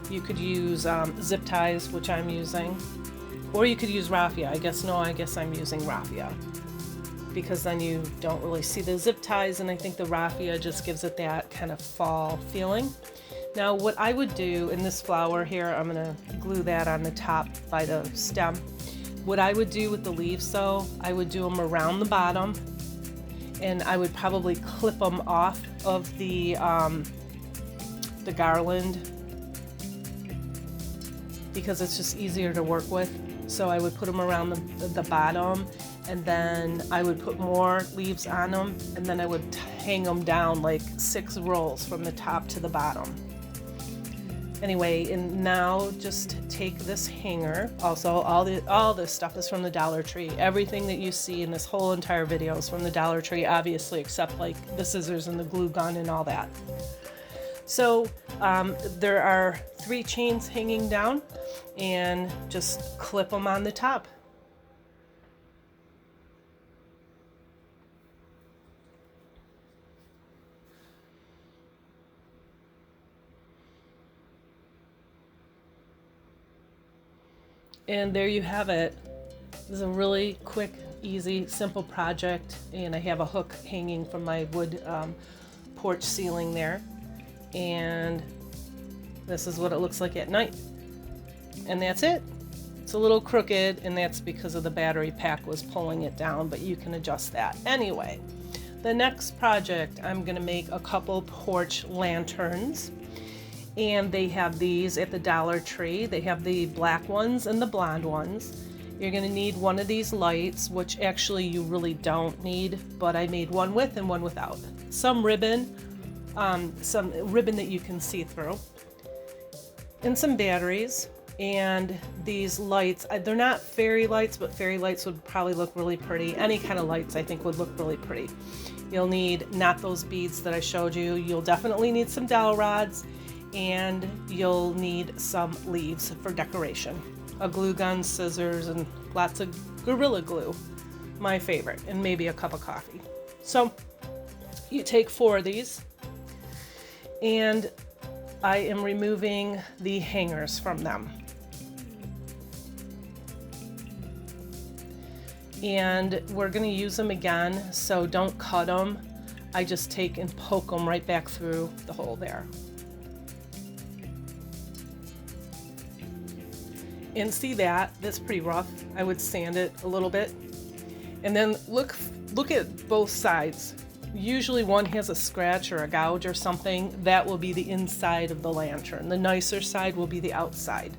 You could use zip ties, which I'm using. Or you could use raffia. I guess I'm using raffia, because then you don't really see the zip ties, and I think the raffia just gives it that kind of fall feeling. Now what I would do in this flower here, I'm going to glue that on the top by the stem. What I would do with the leaves though, I would do them around the bottom, and I would probably clip them off of the garland, because it's just easier to work with. So I would put them around the bottom, and then I would put more leaves on them, and then I would hang them down like 6 rolls from the top to the bottom. Anyway, and now just take this hanger. Also, all this stuff is from the Dollar Tree. Everything that you see in this whole entire video is from the Dollar Tree, obviously, except like the scissors and the glue gun and all that. So there are 3 chains hanging down, and just clip them on the top. And there you have it. This is a really quick, easy, simple project, and I have a hook hanging from my wood porch ceiling there. And this is what it looks like at night. And that's it. It's a little crooked, and that's because of the battery pack was pulling it down, but you can adjust that. Anyway, the next project, I'm gonna make a couple porch lanterns, and they have these at the Dollar Tree. They have the black ones and the blonde ones. You're gonna need one of these lights, which actually you really don't need, but I made one with and one without. Some ribbon that you can see through, and some batteries. And these lights, they're not fairy lights, but fairy lights would probably look really pretty. Any kind of lights I think would look really pretty. You'll need not those beads that I showed you. You'll definitely need some dowel rods, and you'll need some leaves for decoration. A glue gun, scissors, and lots of Gorilla Glue, my favorite, and maybe a cup of coffee. So you take 4 of these, and I am removing the hangers from them. And we're going to use them again, so don't cut them. I just take and poke them right back through the hole there. And see that's pretty rough. I would sand it a little bit. And then look at both sides. Usually one has a scratch or a gouge or something. That will be the inside of the lantern. The nicer side will be the outside.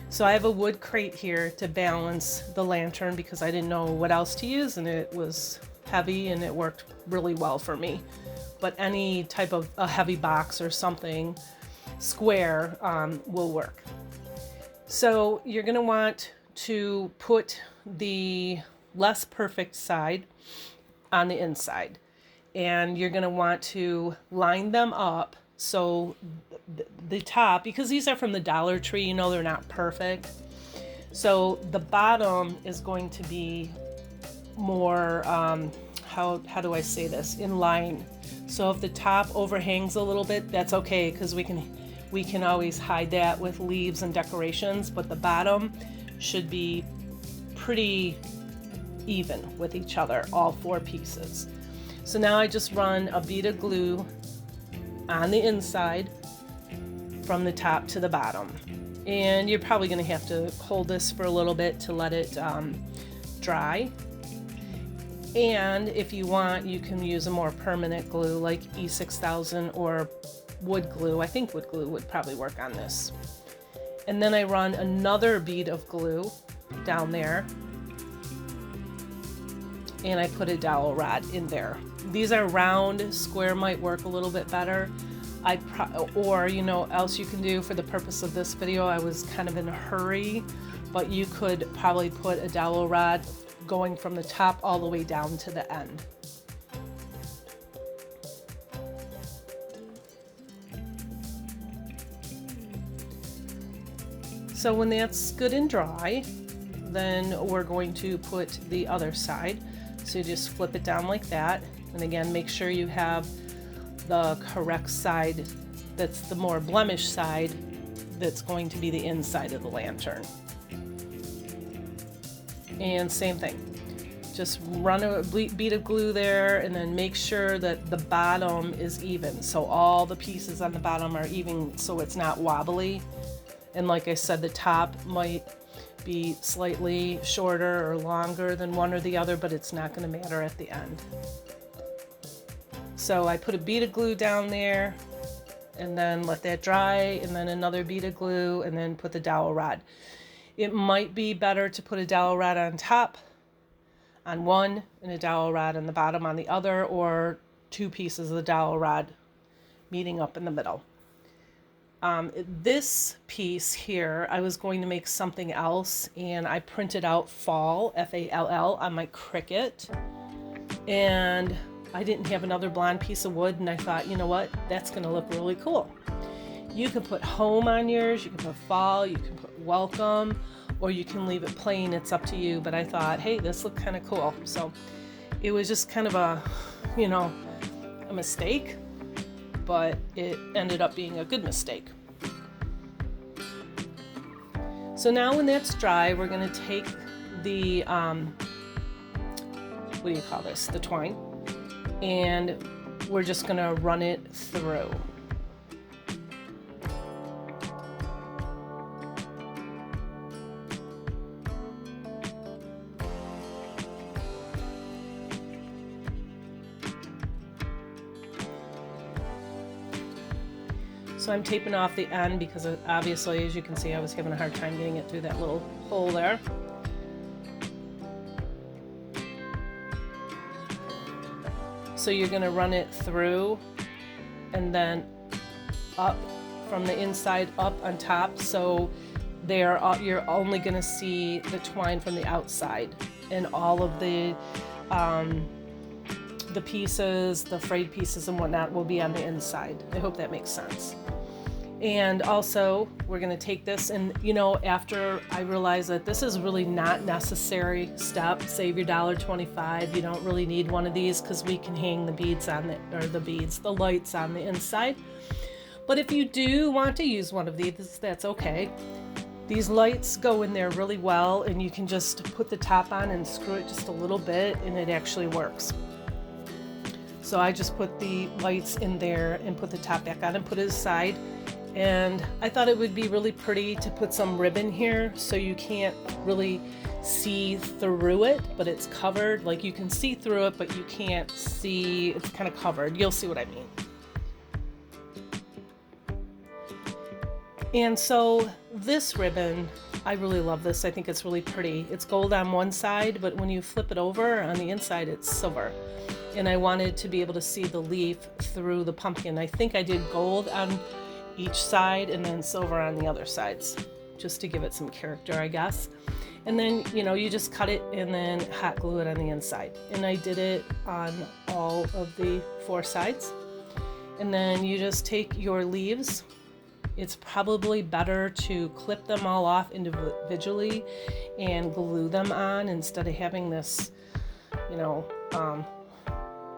So I have a wood crate here to balance the lantern because I didn't know what else to use, and it was heavy and it worked really well for me. But any type of a heavy box or something square will work. So you're going to want to put the less perfect side on the inside, and you're going to want to line them up so the top, because these are from the Dollar Tree, you know they're not perfect. So the bottom is going to be more, how do I say this, in line. So if the top overhangs a little bit, that's okay, because we can always hide that with leaves and decorations, but the bottom should be pretty even with each other, all 4 pieces. So now I just run a bead of glue on the inside from the top to the bottom. And you're probably going to have to hold this for a little bit to let it dry. And if you want, you can use a more permanent glue like E6000 or wood glue. I think wood glue would probably work on this. And then I run another bead of glue down there, and I put a dowel rod in there. These are round, square might work a little bit better. Or you know, else you can do for the purpose of this video, I was kind of in a hurry, but you could probably put a dowel rod going from the top all the way down to the end. So when that's good and dry, then we're going to put the other side. So you just flip it down like that. And again, make sure you have the correct side, that's the more blemished side, that's going to be the inside of the lantern. And same thing, just run a bead of glue there, and then make sure that the bottom is even. So all the pieces on the bottom are even, so it's not wobbly. And like I said, the top might be slightly shorter or longer than one or the other, but it's not going to matter at the end. So I put a bead of glue down there and then let that dry, and then another bead of glue, and then put the dowel rod. It might be better to put a dowel rod on top on one and a dowel rod on the bottom on the other, or 2 pieces of the dowel rod meeting up in the middle. This piece here, I was going to make something else, and I printed out fall, F-A-L-L, on my Cricut, and I didn't have another blonde piece of wood, and I thought, you know what, that's going to look really cool. You can put home on yours, you can put fall, you can put welcome, or you can leave it plain, it's up to you, but I thought, hey, this looked kind of cool. So it was just kind of a, you know, a mistake, but it ended up being a good mistake. So now when that's dry, we're going to take the, what do you call this, the twine, and we're just going to run it through. So I'm taping off the end because obviously, as you can see, I was having a hard time getting it through that little hole there. So you're going to run it through and then up from the inside up on top. So you're only going to see the twine from the outside, and all of the pieces, the frayed pieces and whatnot will be on the inside. I hope that makes sense. And also, we're going to take this, and you know, after I realized that this is really not necessary step, save your $1.25. You don't really need one of these because we can hang the beads on the lights on the inside. But if you do want to use one of these, that's okay. These lights go in there really well, and you can just put the top on and screw it just a little bit, and it actually works. So I just put the lights in there and put the top back on and put it aside. And I thought it would be really pretty to put some ribbon here so you can't really see through it, but it's covered. Like, you can see through it, but you can't see, it's kind of covered. You'll see what I mean. And so this ribbon, I really love this. I think it's really pretty. It's gold on one side, but when you flip it over on the inside, it's silver. And I wanted to be able to see the leaf through the pumpkin. I think I did gold on each side and then silver on the other sides, just to give it some character, I guess. And then, you know, you just cut it and then hot glue it on the inside. And I did it on all of the 4 sides. And then you just take your leaves it's probably better to clip them all off individually and glue them on instead of having this,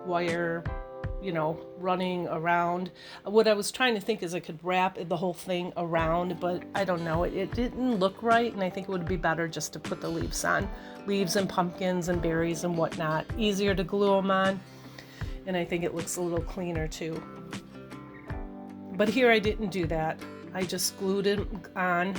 wire, running around. What I was trying to think is I could wrap the whole thing around, but I don't know. It didn't look right, and I think it would be better just to put the leaves on. Leaves and pumpkins and berries and whatnot. Easier to glue them on, and I think it looks a little cleaner too. But here I didn't do that. I just glued it on.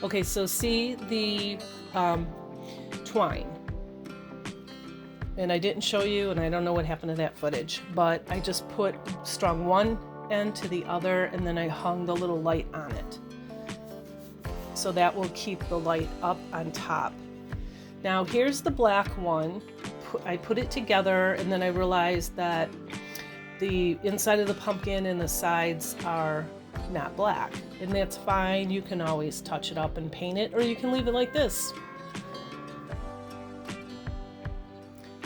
Okay, so see the twine. And I didn't show you, and I don't know what happened to that footage, but I just strung one end to the other, and then I hung the little light on it. So that will keep the light up on top. Now here's the black one. I put it together, and then I realized that the inside of the pumpkin and the sides are not black, and that's fine. You can always touch it up and paint it, or you can leave it like this.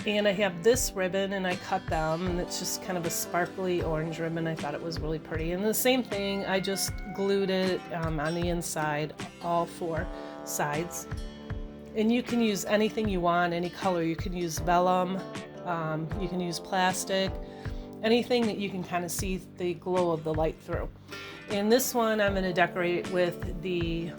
And I have this ribbon, and I cut them, and it's just kind of a sparkly orange ribbon. I thought it was really pretty. And the same thing, I just glued it on the inside, all four sides. And you can use anything you want, any color. You can use vellum, you can use plastic, anything that you can kind of see the glow of the light through. And this one I'm going to decorate with the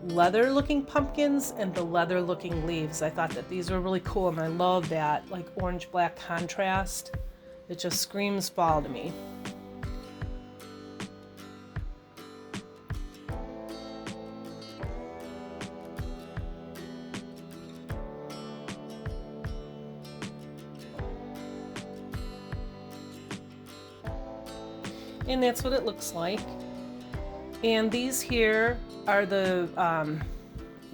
leather looking pumpkins and the leather looking leaves. I thought that these were really cool, and I love that like orange black contrast. It just screams fall to me. And that's what it looks like. And these here are the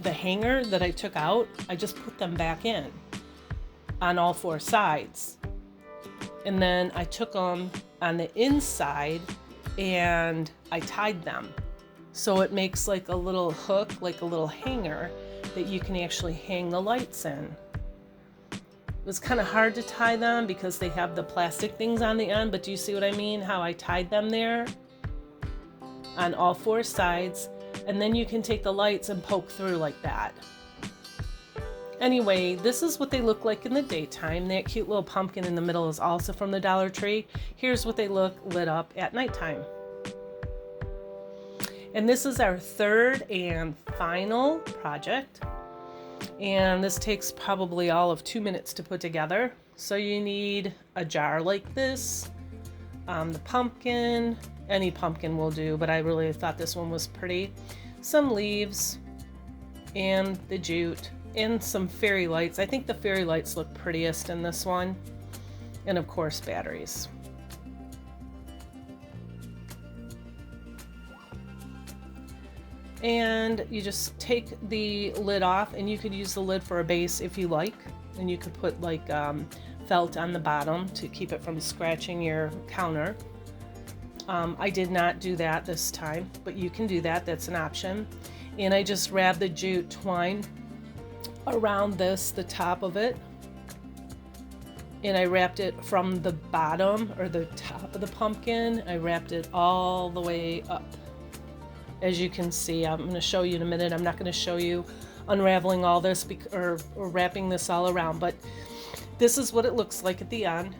hanger that I took out. I just put them back in on all four sides. And then I took them on the inside and I tied them. So it makes like a little hook, like a little hanger that you can actually hang the lights in. It was kind of hard to tie them because they have the plastic things on the end, but do you see what I mean? How I tied them there on all four sides, and then you can take the lights and poke through like that. Anyway, this is what they look like in the daytime. That cute little pumpkin in the middle is also from the Dollar Tree. Here's what they look lit up at nighttime. And this is our third and final project. And this takes probably all of 2 minutes to put together. So you need a jar like this, the pumpkin, any pumpkin will do, but I really thought this one was pretty. Some leaves and the jute and some fairy lights. I think the fairy lights look prettiest in this one. And of course, batteries. And you just take the lid off, and you could use the lid for a base if you like. And you could put like felt on the bottom to keep it from scratching your counter. I did not do that this time, but you can do that. That's an option. And I just wrapped the jute twine around the top of it. And I wrapped it from the bottom or the top of the pumpkin. I wrapped it all the way up. As you can see, I'm going to show you in a minute. I'm not going to show you unraveling all this or wrapping this all around, but this is what it looks like at the end.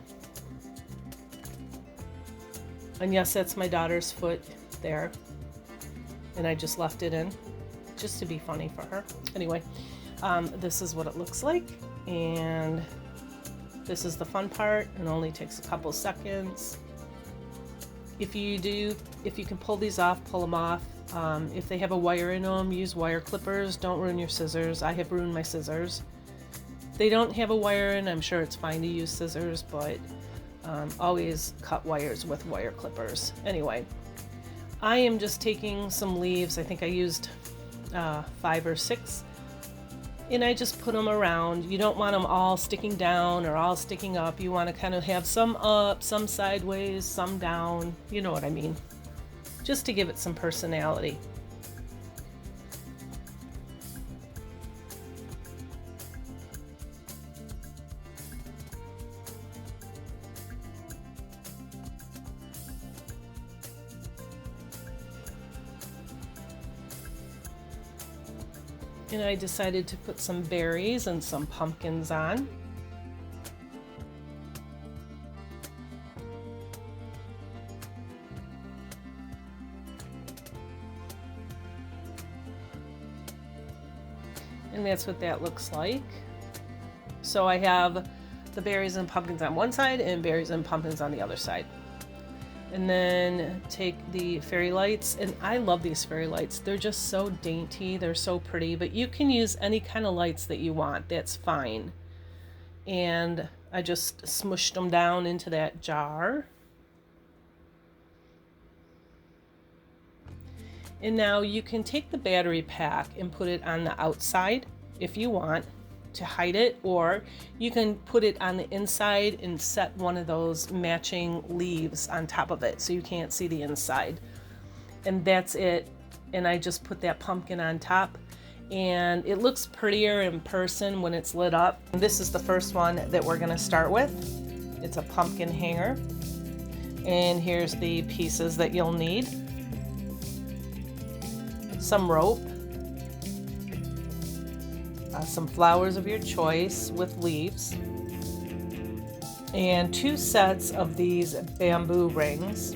And yes, that's my daughter's foot there. And I just left it in just to be funny for her. Anyway, this is what it looks like. And this is the fun part. It only takes a couple seconds. If you can pull these off, pull them off. If they have a wire in them, use wire clippers. Don't ruin your scissors. I have ruined my scissors. If they don't have a wire in, I'm sure it's fine to use scissors, but always cut wires with wire clippers. Anyway, I am just taking some leaves. I think I used 5 or 6. And I just put them around. You don't want them all sticking down or all sticking up. You want to kind of have some up, some sideways, some down. You know what I mean. Just to give it some personality. And I decided to put some berries and some pumpkins on. And that's what that looks like. So I have the berries and pumpkins on one side and berries and pumpkins on the other side. And then take the fairy lights, and I love these fairy lights. They're just so dainty, they're so pretty, but you can use any kind of lights that you want, that's fine. And I just smushed them down into that jar. And now you can take the battery pack and put it on the outside if you want to hide it, or you can put it on the inside and set one of those matching leaves on top of it so you can't see the inside. And that's it. And I just put that pumpkin on top, and it looks prettier in person when it's lit up. And this is the first one that we're going to start with. It's a pumpkin hanger, and here's the pieces that you'll need. Some rope, some flowers of your choice with leaves, and 2 sets of these bamboo rings,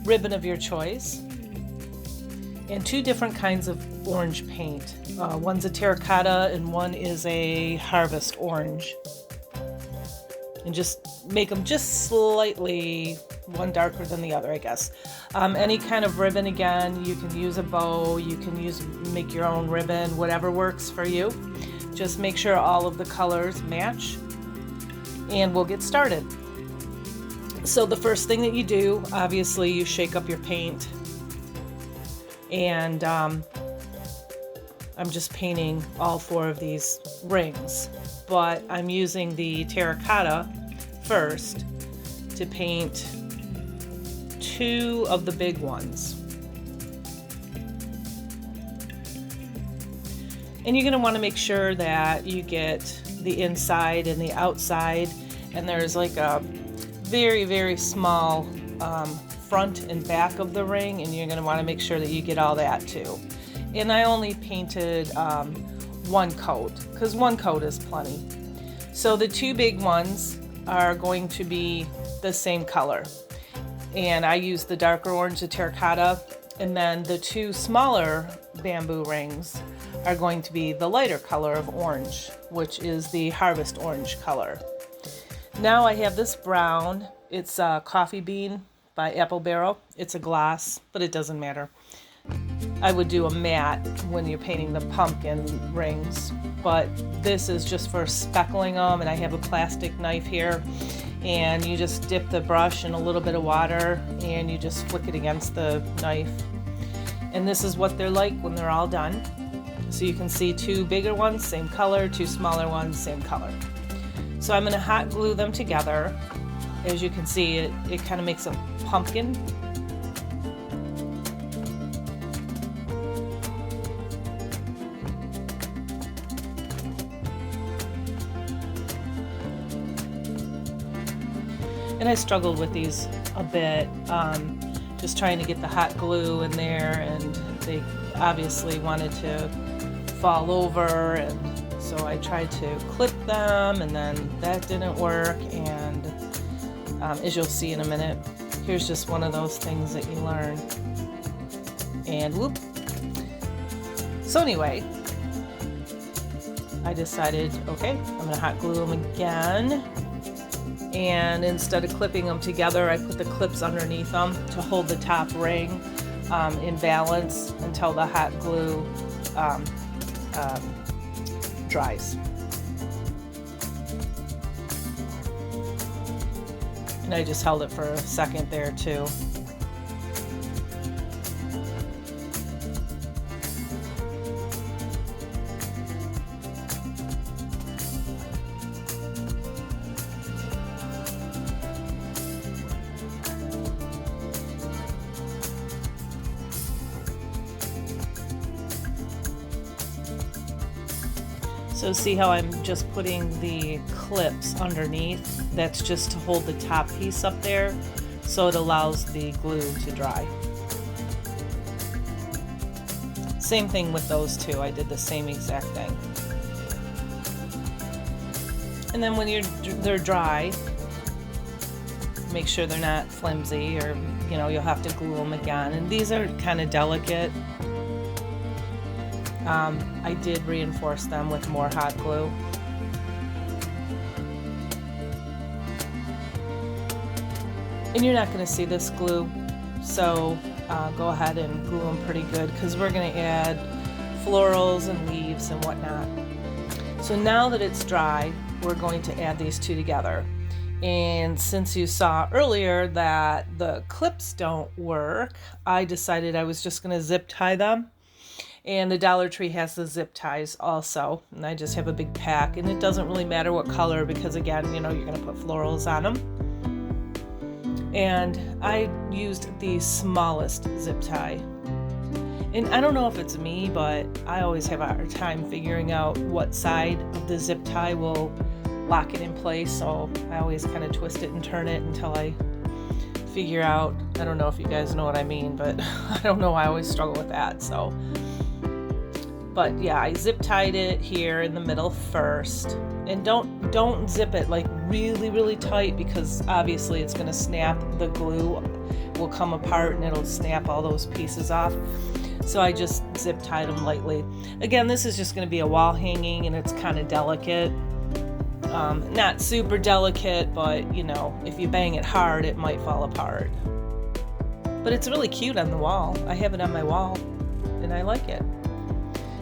ribbon of your choice, and 2 different kinds of orange paint. One's a terracotta and one is a harvest orange. And just make them just slightly one darker than the other, I guess. Any kind of ribbon, again, you can use a bow, you can make your own ribbon, whatever works for you. Just make sure all of the colors match, and we'll get started. So the first thing that you do, obviously, you shake up your paint, and I'm just painting all 4 of these rings, but I'm using the terracotta first to paint 2 of the big ones. And you're going to want to make sure that you get the inside and the outside, and there's like a very, very small front and back of the ring, and you're going to want to make sure that you get all that too. And I only painted 1 coat, because 1 coat is plenty. So the 2 big ones are going to be the same color, and I used the darker orange, the terracotta, and then the 2 smaller bamboo rings are going to be the lighter color of orange, which is the harvest orange color. Now I have this brown. It's a Coffee Bean by Apple Barrel. It's a gloss, but it doesn't matter. I would do a matte when you're painting the pumpkin rings, but this is just for speckling them, and I have a plastic knife here, and you just dip the brush in a little bit of water and you just flick it against the knife. And this is what they're like when they're all done. So you can see 2 bigger ones, same color, 2 smaller ones, same color. So I'm going to hot glue them together. As you can see, it kind of makes a pumpkin. And I struggled with these a bit, just trying to get the hot glue in there, and they obviously wanted to fall over, and so I tried to clip them, and then that didn't work. And as you'll see in a minute, here's just one of those things that you learn. And whoop. So anyway, I decided, okay, I'm gonna hot glue them again. And instead of clipping them together, I put the clips underneath them to hold the top ring in balance until the hot glue dries. And I just held it for a second there too. So see how I'm just putting the clips underneath? That's just to hold the top piece up there, so it allows the glue to dry. Same thing with those two. I did the same exact thing. And then when they're dry, make sure they're not flimsy, or you'll have to glue them again. And these are kind of delicate. I did reinforce them with more hot glue. And you're not going to see this glue, so go ahead and glue them pretty good, because we're going to add florals and leaves and whatnot. So now that it's dry, we're going to add these two together. And since you saw earlier that the clips don't work, I decided I was just going to zip tie them. And the Dollar Tree has the zip ties also. And I just have a big pack, and it doesn't really matter what color, because again, you're going to put florals on them. And I used the smallest zip tie. And I don't know if it's me, but I always have a hard time figuring out what side of the zip tie will lock it in place. So I always kind of twist it and turn it until I figure out. I don't know if you guys know what I mean, but I don't know. I always struggle with that. So, but yeah, I zip tied it here in the middle first. And don't zip it like really, really tight, because obviously it's going to snap. The glue will come apart and it'll snap all those pieces off. So I just zip tied them lightly. Again, this is just going to be a wall hanging, and it's kind of delicate. Not super delicate, but if you bang it hard, it might fall apart. But it's really cute on the wall. I have it on my wall, and I like it.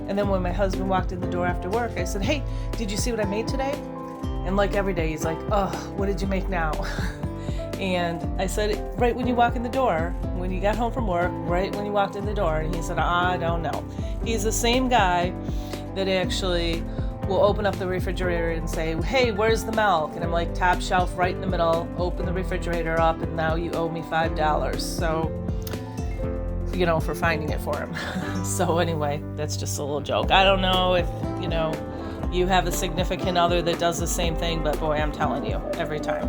And then when my husband walked in the door after work, I said, "Hey, did you see what I made today?" And like every day, he's like, "Oh, what did you make now?" And I said, "Right when you walk in the door, when you got home from work, right when you walked in the door." And he said, "I don't know." He's the same guy that actually will open up the refrigerator and say, "Hey, where's the milk?" And I'm like, "Top shelf, right in the middle. Open the refrigerator up, and now you owe me $5. So, for finding it for him. So anyway, that's just a little joke. I don't know if, you have a significant other that does the same thing, but boy, I'm telling you, every time.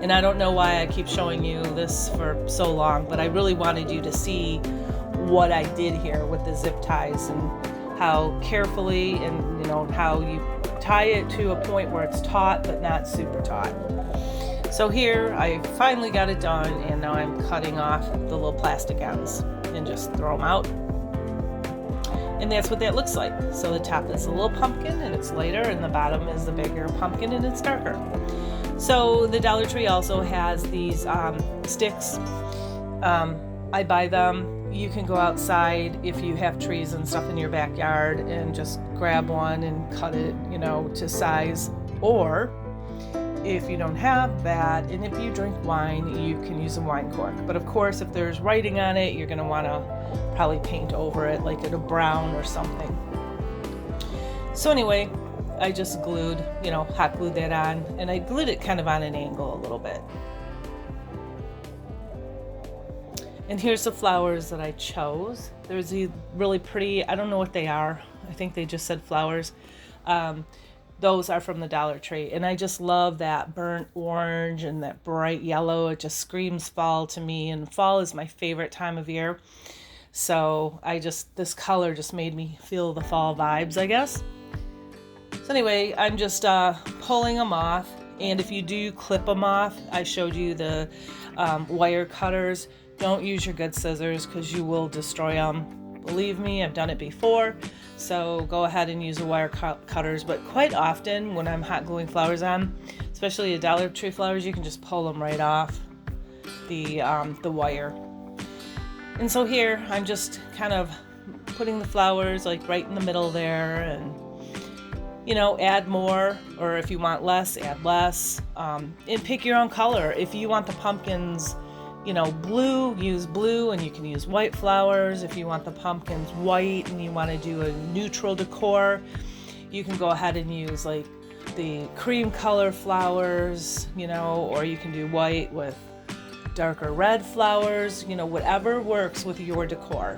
And I don't know why I keep showing you this for so long, but I really wanted you to see what I did here with the zip ties, and how carefully, and how you tie it to a point where it's taut but not super taut. So here I finally got it done, and now I'm cutting off the little plastic ends and just throw them out. And that's what that looks like. So the top is a little pumpkin and it's lighter, and the bottom is the bigger pumpkin and it's darker. So the Dollar Tree also has these sticks. I buy them. You can go outside if you have trees and stuff in your backyard and just grab one and cut it, to size. Or if you don't have that, and if you drink wine, you can use a wine cork. But of course, if there's writing on it, you're going to want to probably paint over it, like a brown or something. So anyway, I just glued, hot glued that on, and I glued it kind of on an angle a little bit. And here's the flowers that I chose. There's these really pretty, I don't know what they are. I think they just said flowers. Those are from the Dollar Tree. And I just love that burnt orange and that bright yellow. It just screams fall to me. And fall is my favorite time of year. So this color just made me feel the fall vibes, I guess. So anyway, I'm just pulling them off. And if you do clip them off, I showed you the wire cutters. Don't use your good scissors, because you will destroy them. Believe me, I've done it before. So go ahead and use the wire cutters. But quite often when I'm hot gluing flowers on, especially the Dollar Tree flowers, you can just pull them right off the wire. And so here I'm just kind of putting the flowers like right in the middle there, and add more, or if you want less, add less. And pick your own color. If you want the pumpkins blue, use blue, and you can use white flowers. If you want the pumpkins white and you want to do a neutral decor, you can go ahead and use like the cream color flowers, or you can do white with darker red flowers, whatever works with your decor.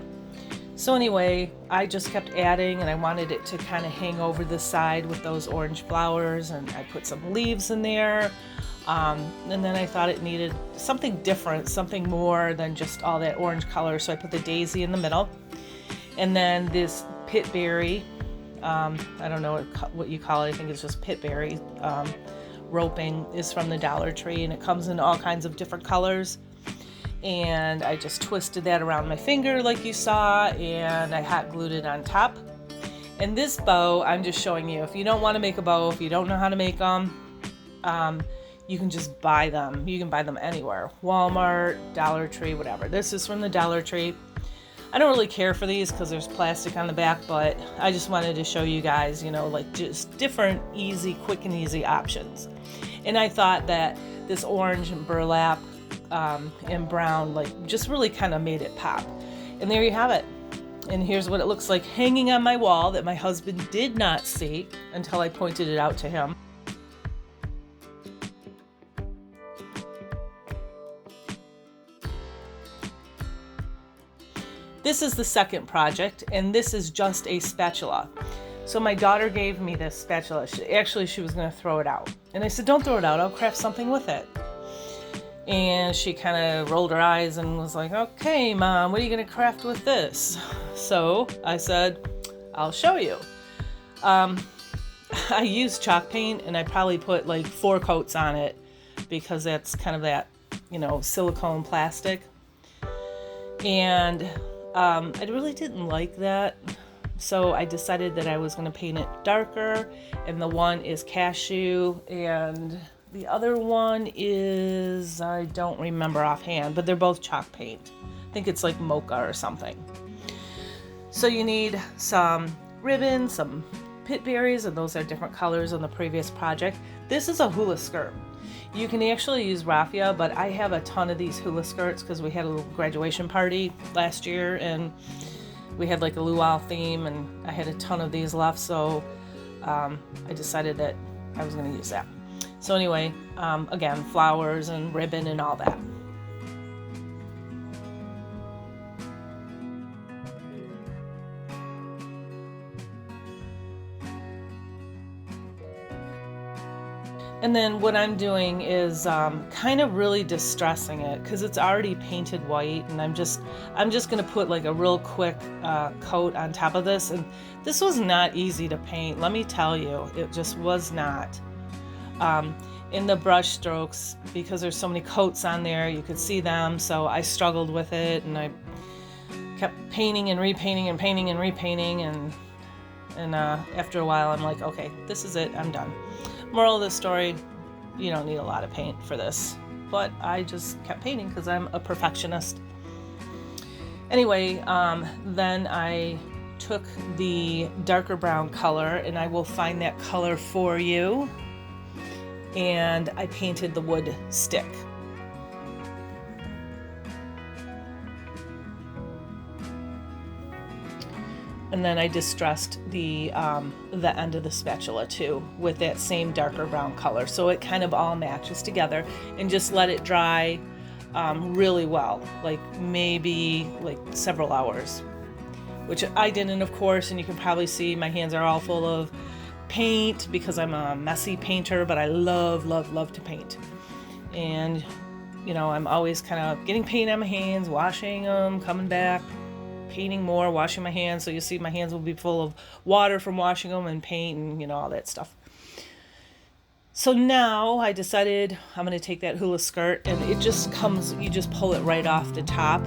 So anyway, I just kept adding, and I wanted it to kind of hang over the side with those orange flowers, and I put some leaves in there. And then I thought it needed something different, something more than just all that orange color. So I put the daisy in the middle. And then this pitberry, I don't know what you call it. I think it's just pitberry roping is from the Dollar Tree, and it comes in all kinds of different colors. And I just twisted that around my finger like you saw, and I hot glued it on top. And this bow, I'm just showing you, if you don't want to make a bow, if you don't know how to make them, you can just buy them. You can buy them anywhere. Walmart, Dollar Tree, whatever. This is from the Dollar Tree. I don't really care for these because there's plastic on the back, but I just wanted to show you guys, you know, like just different easy, quick and easy options. And I thought that this orange and burlap and brown, like just really kind of made it pop. And there you have it. And here's what it looks like hanging on my wall that my husband did not see until I pointed it out to him. This is the second project, and this is just a spatula. So my daughter gave me this spatula. She was going to throw it out. And I said, don't throw it out. I'll craft something with it. And she kind of rolled her eyes and was like, okay, Mom, what are you going to craft with this? So I said, I'll show you. I used chalk paint, and I probably put like 4 coats on it because that's kind of that, you know, silicone plastic. And I really didn't like that, so I decided that I was going to paint it darker, and the one is cashew, and the other one is, I don't remember offhand, but they're both chalk paint. I think it's like mocha or something. So you need some ribbon, some pit berries, and those are different colors on the previous project. This is a hula skirt. You can actually use raffia, but I have a ton of these hula skirts because we had a little graduation party last year and we had like a luau theme, and I had a ton of these left, so I decided that I was going to use that. So anyway, again, flowers and ribbon and all that. And then what I'm doing is kind of really distressing it because it's already painted white, and I'm just gonna put like a real quick coat on top of this. And this was not easy to paint, let me tell you. It just was not. In the brush strokes, because there's so many coats on there, you could see them, so I struggled with it, and I kept painting and repainting and painting and repainting, and after a while I'm like, okay, this is it, I'm done. Moral of the story, you don't need a lot of paint for this, but I just kept painting because I'm a perfectionist. Anyway, then I took the darker brown color, and I will find that color for you, and I painted the wood stick. And then I distressed the end of the spatula too with that same darker brown color, so it kind of all matches together, and just let it dry really well, like maybe like several hours, which I didn't, of course, and you can probably see my hands are all full of paint because I'm a messy painter, but I love to paint. And you know, I'm always kind of getting paint on my hands, washing them, coming back, painting more, washing my hands. So you see my hands will be full of water from washing them, and paint, and you know, all that stuff. So now I decided I'm going to take that hula skirt, and it just comes, you just pull it right off the top,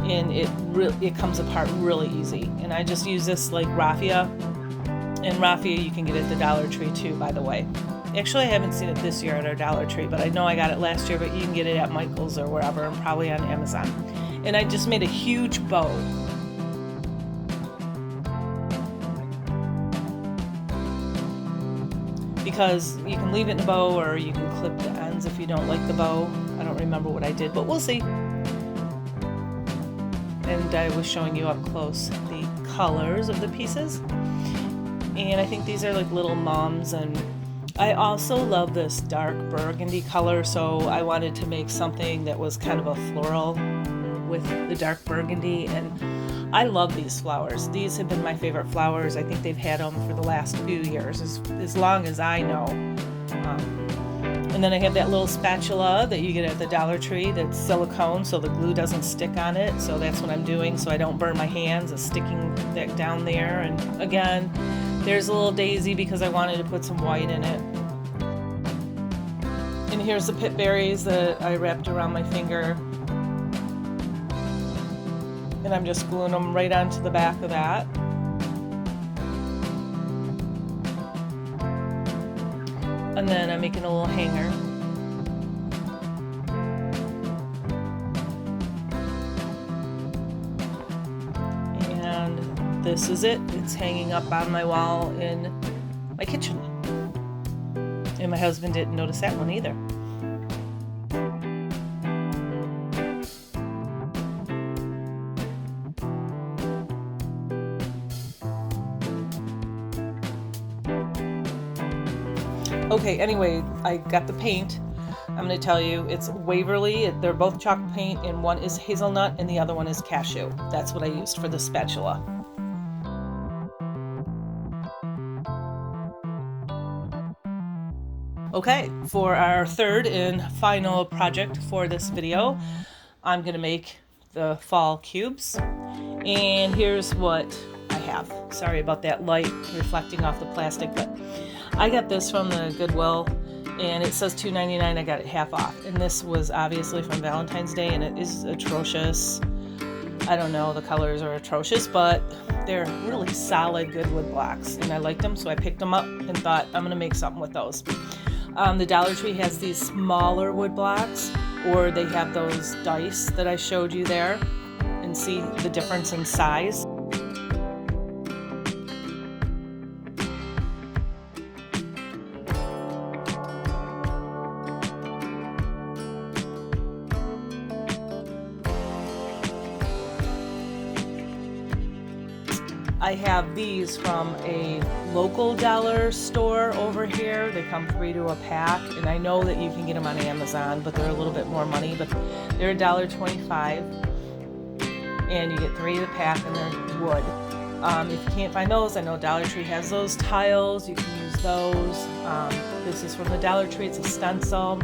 and it comes apart really easy. And I just use this like raffia, and raffia you can get at the Dollar Tree too, by the way. Actually, I haven't seen it this year at our Dollar Tree, but I know I got it last year, but you can get it at Michael's or wherever, and probably on Amazon. And I just made a huge bow. Because you can leave it in a bow, or you can clip the ends if you don't like the bow. I don't remember what I did, but we'll see. And I was showing you up close the colors of the pieces. And I think these are like little mums, and I also love this dark burgundy color, so I wanted to make something that was kind of a floral with the dark burgundy. And I love these flowers. These have been my favorite flowers. I think they've had them for the last few years, as long as I know. And then I have that little spatula that you get at the Dollar Tree that's silicone so the glue doesn't stick on it. So that's what I'm doing so I don't burn my hands of sticking that down there. And again, there's a little daisy because I wanted to put some white in it. And here's the pit berries that I wrapped around my finger. And I'm just gluing them right onto the back of that. And then I'm making a little hanger. And this is it. It's hanging up on my wall in my kitchen. And my husband didn't notice that one either. Okay, anyway, I got the paint. I'm going to tell you, it's Waverly. They're both chalk paint, and one is hazelnut and the other one is cashew. That's what I used for the spatula. Okay, for our third and final project for this video, I'm going to make the fall cubes. And here's what I have. Sorry about that light reflecting off the plastic, but I got this from the Goodwill, and it says $2.99. I got it half off, and this was obviously from Valentine's Day, and it is atrocious. I don't know, the colors are atrocious, but they're really solid good wood blocks, and I liked them, so I picked them up and thought I'm going to make something with those. The Dollar Tree has these smaller wood blocks, or they have those dice that I showed you there, and see the difference in size. I have these from a local dollar store over here. They come 3 to a pack, and I know that you can get them on Amazon, but they're a little bit more money, but they're $1.25, and you get 3 to the pack, and they're wood. If you can't find those, I know Dollar Tree has those tiles. You can use those. This is from the Dollar Tree. It's a stencil.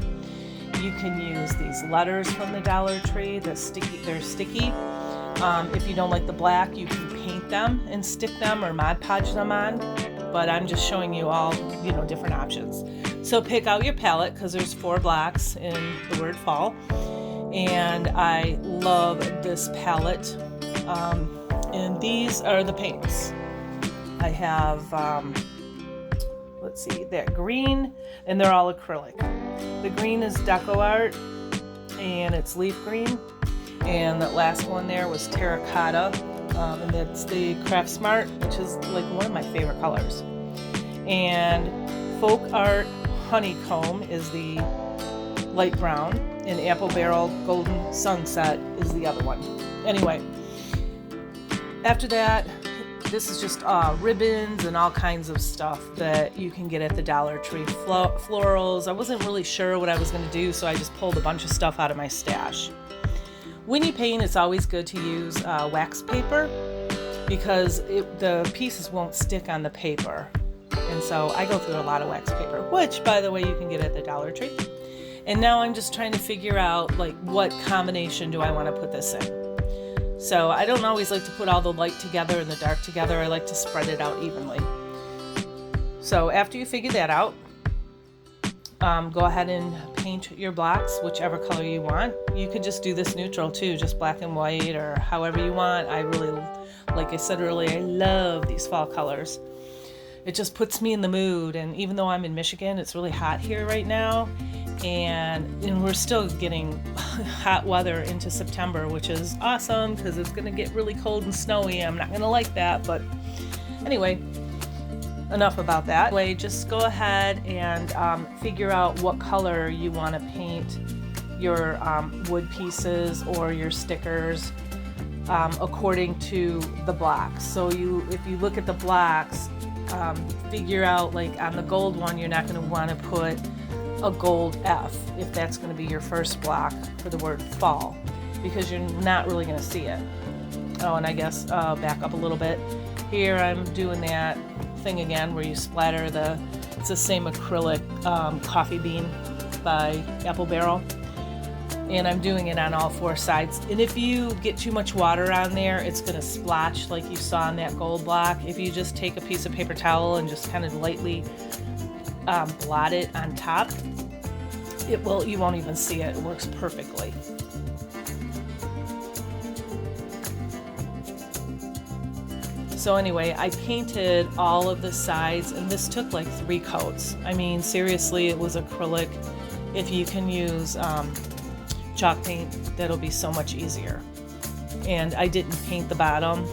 You can use these letters from the Dollar Tree. They're sticky. If you don't like the black, you can paint them and stick them or Mod Podge them on, but I'm just showing you all, different options. So pick out your palette, because there's 4 blocks in the word fall, and I love this palette, and these are the paints. I have, let's see, that green, and they're all acrylic. The green is Deco Art, and it's leaf green. And that last one there was terracotta, and that's the Craft Smart, which is like one of my favorite colors. And Folk Art Honeycomb is the light brown, and Apple Barrel Golden Sunset is the other one. Anyway, after that, this is just ribbons and all kinds of stuff that you can get at the Dollar Tree. Florals. I wasn't really sure what I was going to do, so I just pulled a bunch of stuff out of my stash. When you paint, it's always good to use wax paper, because the pieces won't stick on the paper. And so I go through a lot of wax paper, which, by the way, you can get at the Dollar Tree. And now I'm just trying to figure out, like, what combination do I want to put this in. So I don't always like to put all the light together and the dark together. I like to spread it out evenly. So after you figure that out, go ahead and paint your blocks whichever color you want. You could just do this neutral too, just black and white or however you want. I really, like I said earlier, I love these fall colors. It just puts me in the mood, and even though I'm in Michigan, it's really hot here right now, and we're still getting hot weather into September, which is awesome because it's going to get really cold and snowy. I'm not going to like that, but anyway, enough about that. Anyway, just go ahead and figure out what color you want to paint your wood pieces or your stickers according to the blocks. So if you look at the blocks, figure out, like on the gold one, you're not going to want to put a gold F if that's going to be your first block for the word fall, because you're not really going to see it. Oh, and I guess back up a little bit. Here I'm doing that thing again where you splatter it's the same acrylic coffee bean by Apple Barrel. And I'm doing it on all 4 sides. And if you get too much water on there, it's going to splotch like you saw on that gold block. If you just take a piece of paper towel and just kind of lightly blot it on top, you won't even see it. It works perfectly. So anyway, I painted all of the sides, and this took like 3 coats. I mean, seriously, it was acrylic. If you can use chalk paint, that'll be so much easier. And I didn't paint the bottom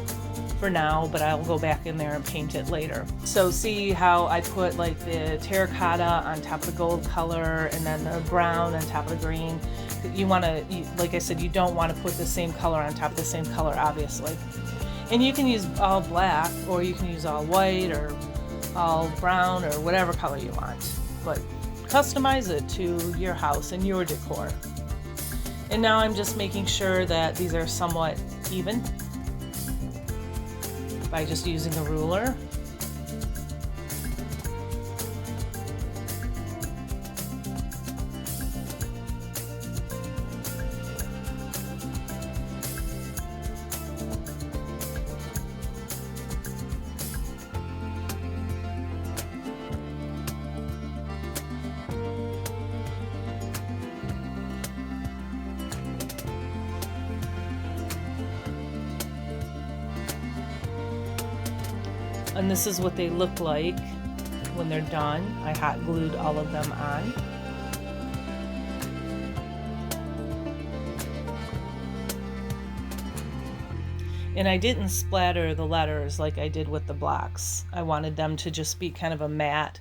for now, but I'll go back in there and paint it later. So see how I put like the terracotta on top of the gold color and then the brown on top of the green. You want to, like I said, you don't want to put the same color on top of the same color, obviously. And you can use all black, or you can use all white or all brown or whatever color you want, but customize it to your house and your decor. And now I'm just making sure that these are somewhat even by just using a ruler. And this is what they look like when they're done. I hot glued all of them on. And I didn't splatter the letters like I did with the blocks. I wanted them to just be kind of a matte.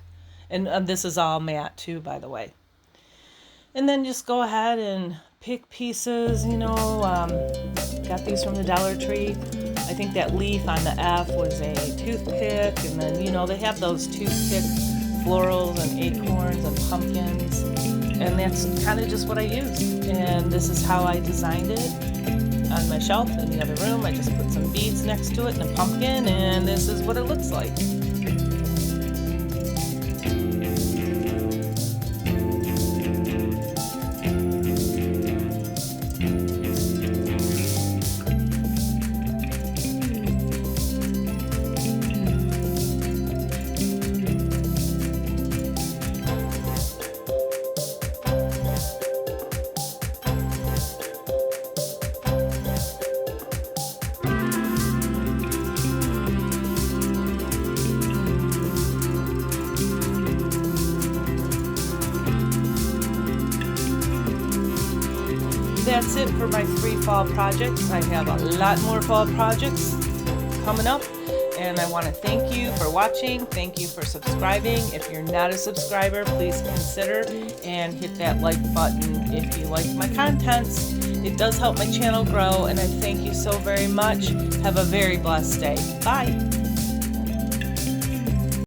And this is all matte too, by the way. And then just go ahead and pick pieces, you know. Got these from the Dollar Tree. I think that leaf on the F was a toothpick, and then, you know, they have those toothpick florals and acorns and pumpkins, and that's kind of just what I used. And this is how I designed it on my shelf in the other room. I just put some beads next to it and a pumpkin, and this is what it looks like. That's it for my 3 fall projects. I have a lot more fall projects coming up, and I want to thank you for watching. Thank you for subscribing. If you're not a subscriber, please consider and hit that like button if you like my contents. It does help my channel grow, and I thank you so very much. Have a very blessed day. Bye.